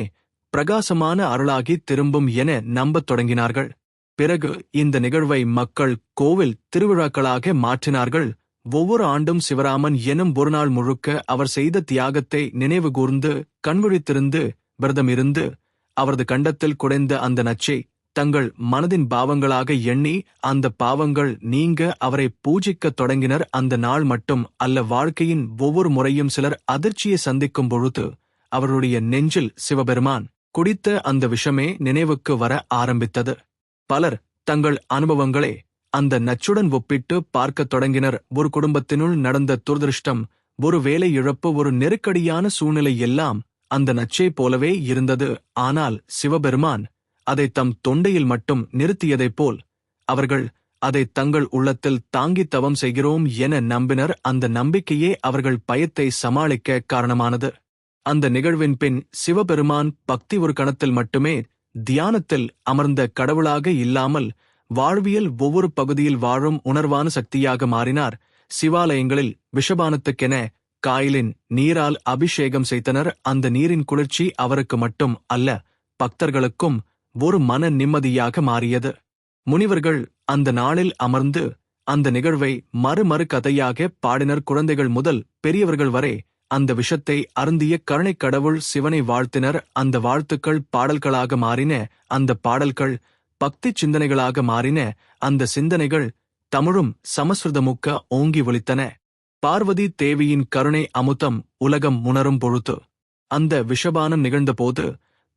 பிரகாசமான அருளாகி திரும்பும் என நம்பத் தொடங்கினார்கள். பிறகு இந்த நிகழ்வை மக்கள் கோவில் திருவிழாக்களாக மாற்றினார்கள். ஒவ்வொரு ஆண்டும் சிவராமன் எனும் ஒரு நாள் முழுக்க அவர் செய்த தியாகத்தை நினைவு கூர்ந்து கண்விழித்திருந்து விரதமிருந்து அவரது கண்டத்தில் குடைந்த அந்த நச்சை தங்கள் மனதின் பாவங்களாக எண்ணி அந்த பாவங்கள் நீங்க அவரை பூஜிக்கத் தொடங்கினர். அந்த நாள் மட்டும் அல்ல, வாழ்க்கையின் ஒவ்வொரு முறையும் சிலர் அதிர்ச்சியை சந்திக்கும் பொழுது அவருடைய நெஞ்சில் சிவபெருமான் குடித்த அந்த விஷமே நினைவுக்கு வர ஆரம்பித்தது. பலர் தங்கள் அனுபவங்களை அந்த நச்சுடன் ஒப்பிட்டு பார்க்கத் தொடங்கினர். ஒரு குடும்பத்தினுள் நடந்த துரதிருஷ்டம், ஒரு வேலை இழப்பு, ஒரு நெருக்கடியான சூழ்நிலை எல்லாம் அந்த நச்சை போலவே இருந்தது. ஆனால் சிவபெருமான் அதை தம் தொண்டையில் மட்டும் நிறுத்தியதைப் போல் அவர்கள் அதை தங்கள் உள்ளத்தில் தாங்கி தவம் செய்கிறோம் என நம்பினர். அந்த நம்பிக்கையே அவர்கள் பயத்தை சமாளிக்க காரணமானது. அந்த நிகழ்வின் பின் சிவபெருமான் பக்தி ஒரு கணத்தில் மட்டுமே தியானத்தில் அமர்ந்த கடவுளாக இல்லாமல் வாழ்வியல் ஒவ்வொரு பகுதியில் வாழும் உணர்வான சக்தியாக மாறினார். சிவாலயங்களில் விஷபானத்துக்கென காயிலின் நீரால் அபிஷேகம் செய்தனர். அந்த நீரின் குளிர்ச்சி அவருக்கு மட்டும் அல்ல, பக்தர்களுக்கும் ஒரு மன நிம்மதியாக மாறியது. முனிவர்கள் அந்த நாளில் அமர்ந்து அந்த நிகழ்வை மறு கதையாக பாடினர். குழந்தைகள் முதல் பெரியவர்கள் வரை அந்த விஷத்தை அருந்திய கருணைக் கடவுள் சிவனை வாழ்த்தினர். அந்த வாழ்த்துக்கள் பாடல்களாக மாறின. அந்த பாடல்கள் பக்தி சிந்தனைகளாக மாறின. அந்த சிந்தனைகள் தமிழும் சமஸ்கிருதமுக்க ஓங்கி ஒலித்தன. பார்வதி தேவியின் கருணை அமுதம் உலகம் உணரும் பொழுது அந்த விஷபானம் நிகழ்ந்தபோது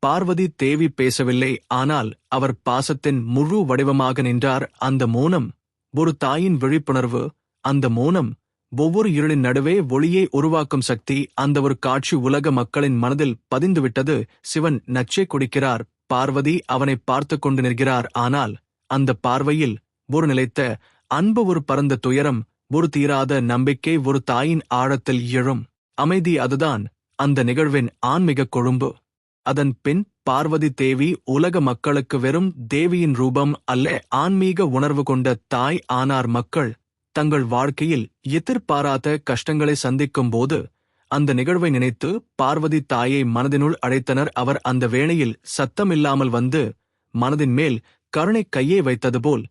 பார்வதி தேவி பேசவில்லை. ஆனால் அவர் பாசத்தின் முழு வடிவமாக நின்றார். அந்த மௌனம் ஒரு தாயின் விழிப்புணர்வு. அந்த மௌனம் ஒவ்வொரு இருளின் நடுவே ஒளியை உருவாக்கும் சக்தி. அந்த ஒரு காட்சி உலக மக்களின் மனதில் பதிந்துவிட்டது. சிவன் நச்சை குடிக்கிறார், பார்வதி அவனை பார்த்து கொண்டு நிற்கிறார். ஆனால் அந்த பார்வையில் ஒரு நிலைத்த அன்பு, ஒரு பரந்த துயரம், ஒரு தீராத நம்பிக்கை, ஒரு தாயின் ஆழத்தில் எழும் அமைதி. அதுதான் அந்த நிகழ்வின் ஆன்மீக கொழும்பு. அதன் பின் பார்வதி தேவி உலக மக்களுக்கு வெறும் தேவியின் ரூபம் அல்ல, ஆன்மீக உணர்வு கொண்ட தாய் ஆனார். மக்கள் தங்கள் வாழ்க்கையில் எதிர்பாராத கஷ்டங்களை சந்திக்கும் போது அந்த நிகழ்வை நினைத்து பார்வதி தாயை மனதினுள் அழைத்தனர். அவர் அந்த வேளையில் சத்தமில்லாமல் வந்து மனதின் மேல் கருணை கையை வைத்தது போல்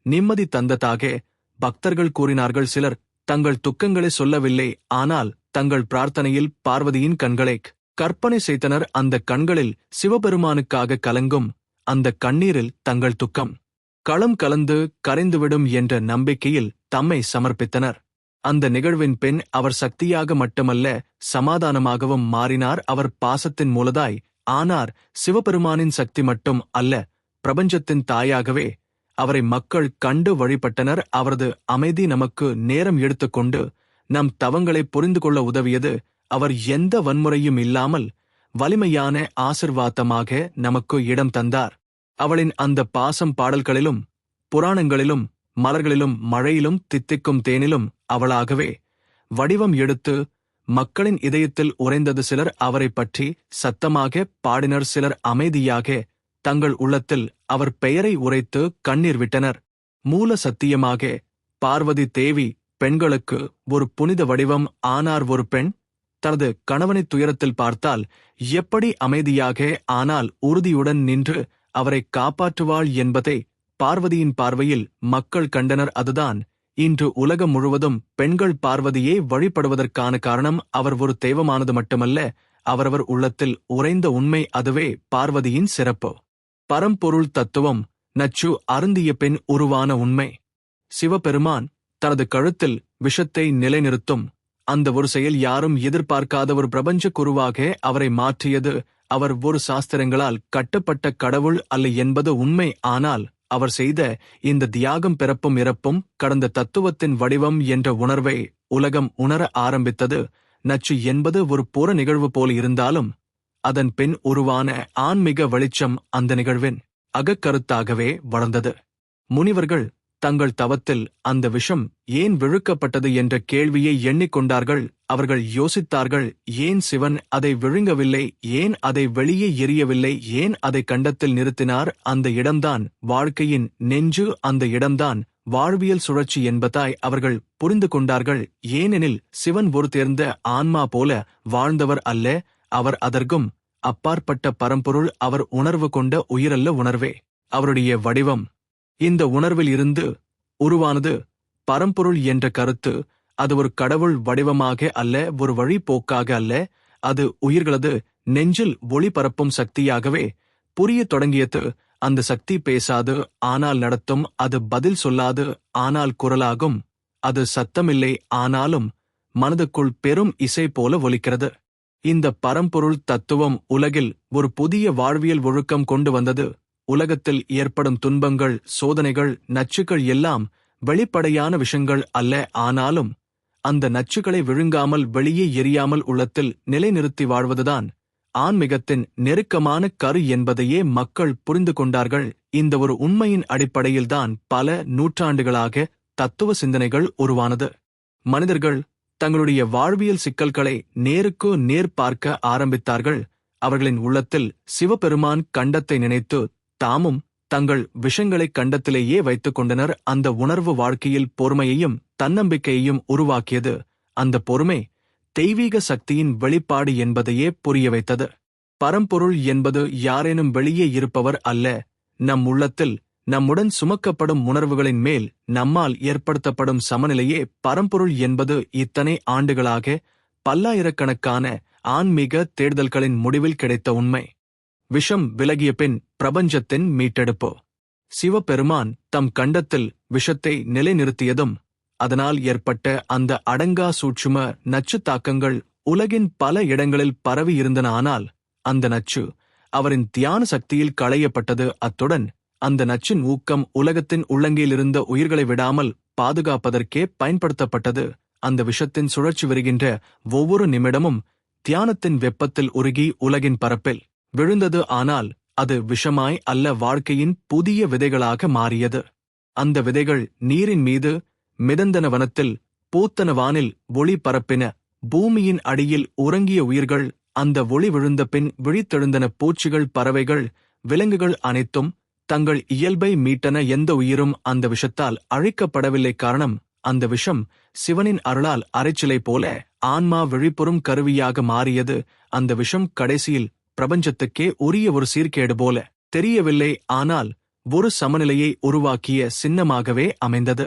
நிம்மதி தந்ததாக பக்தர்கள் கூறினார்கள். சிலர் தங்கள் துக்கங்களை சொல்லவில்லை, ஆனால் தங்கள் பிரார்த்தனையில் பார்வதியின் கண்களை கற்பனை செய்தனர். அந்த கண்களில் சிவபெருமானுக்காக கலங்கும் அந்த கண்ணீரில் தங்கள் துக்கம் களம் கலந்து கரைந்துவிடும் என்ற நம்பிக்கையில் தம்மை சமர்ப்பித்தனர். அந்த நிகழ்வின் பின் அவர் சக்தியாக மட்டுமல்ல, சமாதானமாகவும் மாறினார். அவர் பாசத்தின் மூலதாய் ஆனார். சிவபெருமானின் சக்தி மட்டும் அல்ல, பிரபஞ்சத்தின் தாயாகவே அவரை மக்கள் கண்டு வழிபட்டனர். அவரது அமைதி நமக்கு நேரம் எடுத்துக்கொண்டு நம் தவங்களை புரிந்து கொள்ள உதவியது. அவர் எந்த வன்முறையும் இல்லாமல் வலிமையான ஆசிர்வாதமாக நமக்கு இடம் தந்தார். அவளின் அந்த பாசம் பாடல்களிலும் புராணங்களிலும் மலர்களிலும் மழையிலும் தித்திக்கும் தேனிலும் அவளாகவே வடிவம் எடுத்து மக்களின் இதயத்தில் உறைந்தது. சிலர் அவரை பற்றி சத்தமாக பாடினர், சிலர் அமைதியாக தங்கள் உள்ளத்தில் அவர் பெயரை உரைத்து கண்ணீர் விட்டனர். மூல சத்தியமாக பார்வதி தேவி பெண்களுக்கு ஒரு புனித வடிவம் ஆனார். ஒரு பெண் தனது கணவனை துயரத்தில் பார்த்தால் எப்படி அமைதியாக ஆனால் உறுதியுடன் நின்று அவரை காப்பாற்றுவாள் என்பதை பார்வதியின் பார்வையில் மக்கள் கண்டனர். அதுதான் இன்று உலகம் முழுவதும் பெண்கள் பார்வதியை வழிபடுவதற்கான காரணம். அவர் ஒரு தெய்வமானது மட்டுமல்ல, அவரவர் உள்ளத்தில் உறைந்த உண்மை. அதுவே பார்வதியின் சிறப்பு. பரம்பொருள் தத்துவம் நச்சு அருந்திய பெண் உருவான உண்மை. சிவபெருமான் தனது கழுத்தில் விஷத்தை நிலைநிறுத்தும் அந்த ஒரு செயல் யாரும் எதிர்பார்க்காத ஒரு பிரபஞ்ச குருவாக அவரை மாற்றியது. அவர் ஒரு சாஸ்திரங்களால் கட்டப்பட்ட கடவுள் அல்ல என்பது உண்மை. ஆனால் அவர் செய்த இந்த தியாகம் பிறப்பும் இறப்பும் கடந்த தத்துவத்தின் வடிவம் என்ற உணர்வை உலகம் உணர ஆரம்பித்தது. நச்சு என்பது ஒரு புற நிகழ்வு போல் இருந்தாலும் அதன் பின் உருவான ஆன்மீக வெளிச்சம் அந்த நிகழ்வின் அகக்கருத்தாகவே வளர்ந்தது. முனிவர்கள் தங்கள் தவத்தில் அந்த விஷம் ஏன் விழுக்கப்பட்டது என்ற கேள்வியை எண்ணிக்கொண்டார்கள். அவர்கள் யோசித்தார்கள், ஏன் சிவன் அதை விழுங்கவில்லை, ஏன் அதை வெளியே எரியவில்லை, ஏன் அதை கண்டத்தில் நிறுத்தினார். அந்த இடம்தான் வாழ்க்கையின் நெஞ்சு, அந்த இடம்தான் வாழ்வியல் சுழற்சி என்பதாய் அவர்கள் புரிந்து கொண்டார்கள். ஏனெனில் சிவன் ஒரு தேர்ந்த ஆன்மா போல வாழ்ந்தவர் அல்ல, அவர் அதற்கும் அப்பாற்பட்ட பரம்பொருள். அவர் உணர்வு கொண்ட உயிரல்ல, உணர்வே அவருடைய வடிவம். இந்த உணர்வில் இருந்து உருவானது பரம்பொருள் என்ற கருத்து. அது ஒரு கடவுள் வடிவமாக அல்ல, ஒரு வழிபோக்காக அல்ல, அது உயிர்களது நெஞ்சில் ஒளி பரப்பும் சக்தியாகவே புரிய தொடங்கியது. அந்த சக்தி பேசாது, ஆனால் நடத்தும். அது பதில் சொல்லாது, ஆனால் குரலாகும். அது சத்தமில்லை, ஆனாலும் மனதுக்குள் பெரும் இசை போல ஒலிக்கிறது. இந்த பரம்பொருள் தத்துவம் உலகில் ஒரு புதிய வாழ்வியல் ஒழுக்கம் கொண்டு வந்தது. உலகத்தில் ஏற்படும் துன்பங்கள், சோதனைகள், நச்சுக்கள் எல்லாம் வெளிப்படையான விஷயங்கள் அல்ல. ஆனாலும் அந்த நச்சுக்களை விழுங்காமல் வெளியே எரியாமல் உள்ளத்தில் நிலைநிறுத்தி வாழ்வதுதான் ஆன்மீகத்தின் நெருக்கமான கரு என்பதையே மக்கள் புரிந்து கொண்டார்கள். இந்த ஒரு உண்மையின் அடிப்படையில்தான் பல நூற்றாண்டுகளாக தத்துவ சிந்தனைகள் உருவானது. மனிதர்கள் தங்களுடைய வாழ்வியல் சிக்கல்களை நேருக்கு நேர் பார்க்க ஆரம்பித்தார்கள். அவர்களின் உள்ளத்தில் சிவபெருமான் கண்டத்தை நினைத்து தாமும் தங்கள் விஷங்களை கண்டத்திலேயே வைத்துக் கொண்டனர். அந்த உணர்வு வாழ்க்கையில் பொறுமையையும் தன்னம்பிக்கையையும் உருவாக்கியது. அந்த பொறுமை தெய்வீக சக்தியின் வெளிப்பாடு என்பதையே புரிய வைத்தது. பரம்பொருள் என்பது யாரேனும் வெளியே இருப்பவர் அல்ல, நம் உள்ளத்தில் நம்முடன் சுமக்கப்படும் உணர்வுகளின் மேல் நம்மால் ஏற்படுத்தப்படும் சமநிலையே பரம்பொருள் என்பது இத்தனை ஆண்டுகளாக பல்லாயிரக்கணக்கான ஆன்மீக தேடுதல்களின் முடிவில் கிடைத்த உண்மை. விஷம் விலகிய பின் பிரபஞ்சத்தின் மீட்டெடுப்பு. சிவபெருமான் தம் கண்டத்தில் விஷத்தை நிலைநிறுத்தியதும் அதனால் ஏற்பட்ட அந்த அடங்கா சூட்சும நச்சு தாக்கங்கள் உலகின் பல இடங்களில் பரவி இருந்தன. ஆனால் அந்த நச்சு அவரின் தியான சக்தியில் களையப்பட்டது. அத்துடன் அந்த நச்சின் ஊக்கம் உலகத்தின் உள்ளங்கையிலிருந்த உயிர்களை விடாமல் பாதுகாப்பதற்கே பயன்படுத்தப்பட்டது. அந்த விஷத்தின் சுழற்சி வருகின்ற ஒவ்வொரு நிமிடமும் தியானத்தின் வெப்பத்தில் உருகி உலகின் பரப்பில் விழுந்தது. ஆனால் அது விஷமாய் அல்ல, வாழ்க்கையின் புதிய விதைகளாக மாறியது. அந்த விதைகள் நீரின் மீது மிதந்தன, வனத்தில் பூத்தன, வானில் ஒளி பரப்பின, பூமியின் அடியில் உறங்கிய உயிர்கள் அந்த ஒளி விழுந்த பின் விழித்தெழுந்தன. பூச்சிகள், பறவைகள், விலங்குகள் அனைத்தும் தங்கள் இயல்பை மீட்டன. எந்த உயிரும் அந்த விஷத்தால் அழிக்கப்படவில்லை. காரணம், அந்த விஷம் சிவனின் அருளால் அரைச்சிலை போல ஆன்மா விழிப்புறும் கருவியாக மாறியது. அந்த விஷம் கடைசியில் பிரபஞ்சத்துக்கே உரிய ஒரு சீர்கேடு போல தெரியவில்லை, ஆனால் ஒரு சமநிலையை உருவாக்கிய சின்னமாகவே அமைந்தது.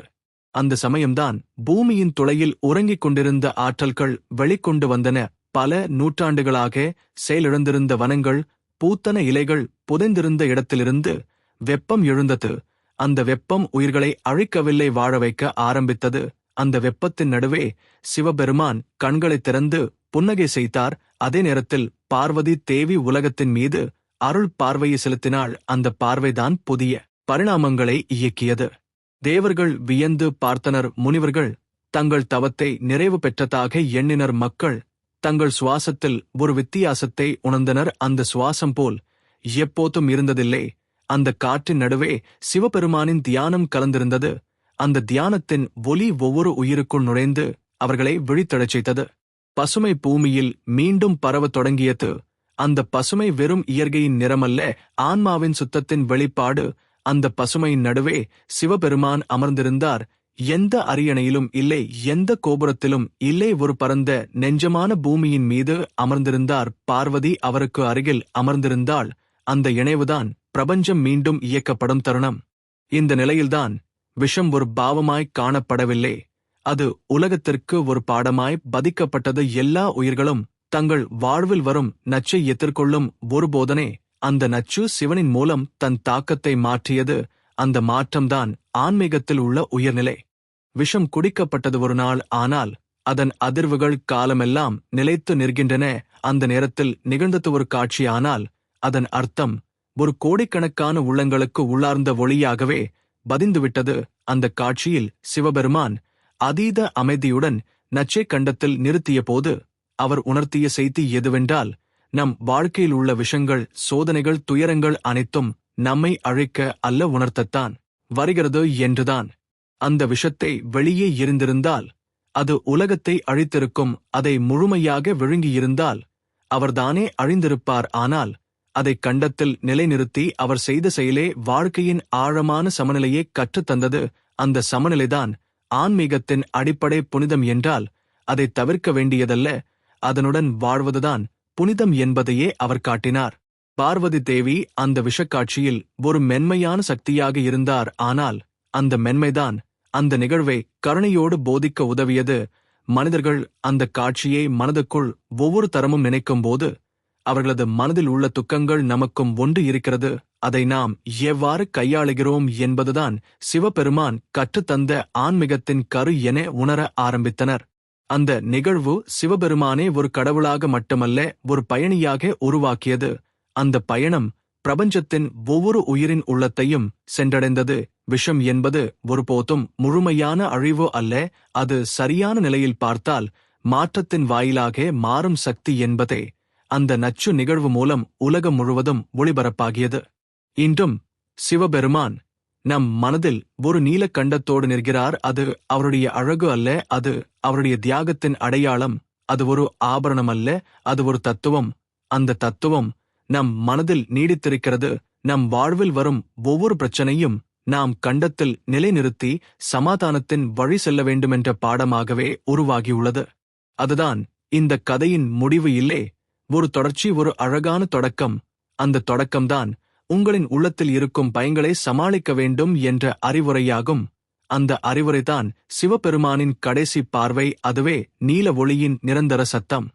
அந்த சமயம்தான் பூமியின் துளையில் உறங்கிக் கொண்டிருந்த ஆற்றல்கள் வெளிக்கொண்டு வந்தன. பல நூற்றாண்டுகளாக செயலிழந்திருந்த வனங்கள், பூத்தன இலைகள் புதைந்திருந்த இடத்திலிருந்து வெப்பம் எழுந்தது. அந்த வெப்பம் உயிர்களை அழிக்கவில்லை, வாழ வைக்க ஆரம்பித்தது. அந்த வெப்பத்தின் நடுவே சிவபெருமான் கண்களை திறந்து புன்னகை செய்தார். அதே நேரத்தில் பார்வதி தேவி உலகத்தின் மீது அருள் பார்வையை செலுத்தினாள். அந்த பார்வைதான் புதிய பரிணாமங்களை இயக்கியது. தேவர்கள் வியந்து பார்த்தனர், முனிவர்கள் தங்கள் தவத்தை நிறைவு பெற்றதாக எண்ணினர், மக்கள் தங்கள் சுவாசத்தில் ஒரு வித்தியாசத்தை உணர்ந்தனர். அந்த சுவாசம் போல் எப்போதும் இருந்ததில்லை. அந்த காற்றின் நடுவே சிவபெருமானின் தியானம் கலந்திருந்தது. அந்த தியானத்தின் ஒலி ஒவ்வொரு உயிருக்குள் நுழைந்து அவர்களை விழித்தெழச் செய்தது. பசுமை பூமியில் மீண்டும் பரவத் தொடங்கியது. அந்த பசுமை வெறும் இயற்கையின் நிறமல்ல, ஆன்மாவின் சுத்தத்தின் வெளிப்பாடு. அந்த பசுமையின் நடுவே சிவபெருமான் அமர்ந்திருந்தார். எந்த அரியணையிலும் இல்லை, எந்த கோபுரத்திலும் இல்லை, ஒரு பரந்த நெஞ்சமான பூமியின் மீது அமர்ந்திருந்தார். பார்வதி அவருக்கு அருகில் அமர்ந்திருந்தாள். அந்த இணைவுதான் பிரபஞ்சம் மீண்டும் இயக்கப்படும் தருணம். இந்த நிலையில்தான் விஷம் ஒரு பாவமாய் காணப்படவில்லை, அது உலகத்திற்கு ஒரு பாடமாய் பதிக்கப்பட்டது. எல்லா உயிர்களும் தங்கள் வாழ்வில் வரும் நச்சை எதிர்கொள்ளும் ஒரு போதனை. அந்த நச்சு சிவனின் மூலம் தன் தாக்கத்தை மாற்றியது. அந்த மாற்றம்தான் ஆன்மீகத்தில் உள்ள உயர்நிலை. விஷம் குடிக்கப்பட்டது ஒரு நாள், ஆனால் அதன் அதிர்வுகள் காலமெல்லாம் நிலைத்து நிற்கின்றன. அந்த நேரத்தில் நிகழ்ந்தது ஒரு காட்சி, ஆனால் அதன் அர்த்தம் ஒரு கோடிக்கணக்கான உள்ளங்களுக்கு உள்ளார்ந்த ஒளியாகவே பதிந்துவிட்டது. அந்த காட்சியில் சிவபெருமான் அதீத அமைதியுடன் நச்சை கண்டத்தில் நிறுத்திய போது அவர் உணர்த்திய செய்தி எதுவென்றால், நம் வாழ்க்கையில் உள்ள விஷங்கள், சோதனைகள், துயரங்கள் அனைத்தும் நம்மை அழிக்க அல்ல, உணர்த்தத்தான் வருகிறது என்றுதான். அந்த விஷத்தை வெளியே எரிந்திருந்தால் அது உலகத்தை அழித்திருக்கும். அதை முழுமையாக விழுங்கியிருந்தால் அவர்தானே அழிந்திருப்பார். ஆனால் அதை கண்டத்தில் நிலைநிறுத்தி அவர் செய்த செயலே வாழ்க்கையின் ஆழமான சமநிலையை கற்றுத்தந்தது. அந்த சமநிலைதான் ஆன்மீகத்தின் அடிப்படை. புனிதம் என்றால் அதை தவிர்க்க வேண்டியதல்ல, அதனுடன் வாழ்வதுதான் புனிதம் என்பதையே அவர் காட்டினார். பார்வதி தேவி அந்த விஷக்காட்சியில் ஒரு மென்மையான சக்தியாக இருந்தார். ஆனால் அந்த மென்மைதான் அந்த நிகழ்வை கருணையோடு போதிக்க உதவியது. மனிதர்கள் அந்த காட்சியை மனதுக்குள் ஒவ்வொரு தரமும் நினைக்கும்போது அவர்களது மனதில் உள்ள துக்கங்கள் நமக்கும் ஒன்று இருக்கிறது, அதை நாம் எவ்வாறு கையாளுகிறோம் என்பதுதான் சிவபெருமான் கற்றுத்தந்த ஆன்மீகத்தின் கரு என உணர ஆரம்பித்தனர். அந்த நிகழ்வு சிவபெருமானே ஒரு கடவுளாக மட்டுமல்ல, ஒரு பயணியாக உருவாக்கியது. அந்த பயணம் பிரபஞ்சத்தின் ஒவ்வொரு உயிரின் உள்ளத்தையும் சென்றடைந்தது. விஷம் என்பது ஒருபோதும் முழுமையான அழிவு அல்ல, அது சரியான நிலையில் பார்த்தால் மாற்றத்தின் வாயிலாக மாறும் சக்தி என்பதே அந்த நச்சு நிகழ்வு மூலம் உலகம் முழுவதும் ஒளிபரப்பாகியது. இன்றும் சிவபெருமான் நம் மனதில் ஒரு நீலக்கண்டத்தோடு நிற்கிறார். அது அவருடைய அழகு அல்ல, அது அவருடைய தியாகத்தின் அடையாளம். அது ஒரு ஆபரணம் அல்ல, அது ஒரு தத்துவம். அந்த தத்துவம் நம் மனதில் நீடித்திருக்கிறது. நம் வாழ்வில் வரும் ஒவ்வொரு பிரச்சனையும் நாம் கண்டத்தில் நிலைநிறுத்தி சமாதானத்தின் வழி செல்ல வேண்டுமென்ற பாடமாகவே உருவாகியுள்ளது. அதுதான் இந்த கதையின் முடிவு இல்லே, ஒரு தொடர்ச்சி, ஒரு அழகான தொடக்கம். அந்த தொடக்கம்தான் உங்களின் உள்ளத்தில் இருக்கும் பயங்களை சமாளிக்க வேண்டும் என்ற அறிவுரையாகும். அந்த அறிவுரைதான் சிவபெருமானின் கடைசி பார்வை. அதுவே நீல ஒளியின் நிரந்தர சத்தம்.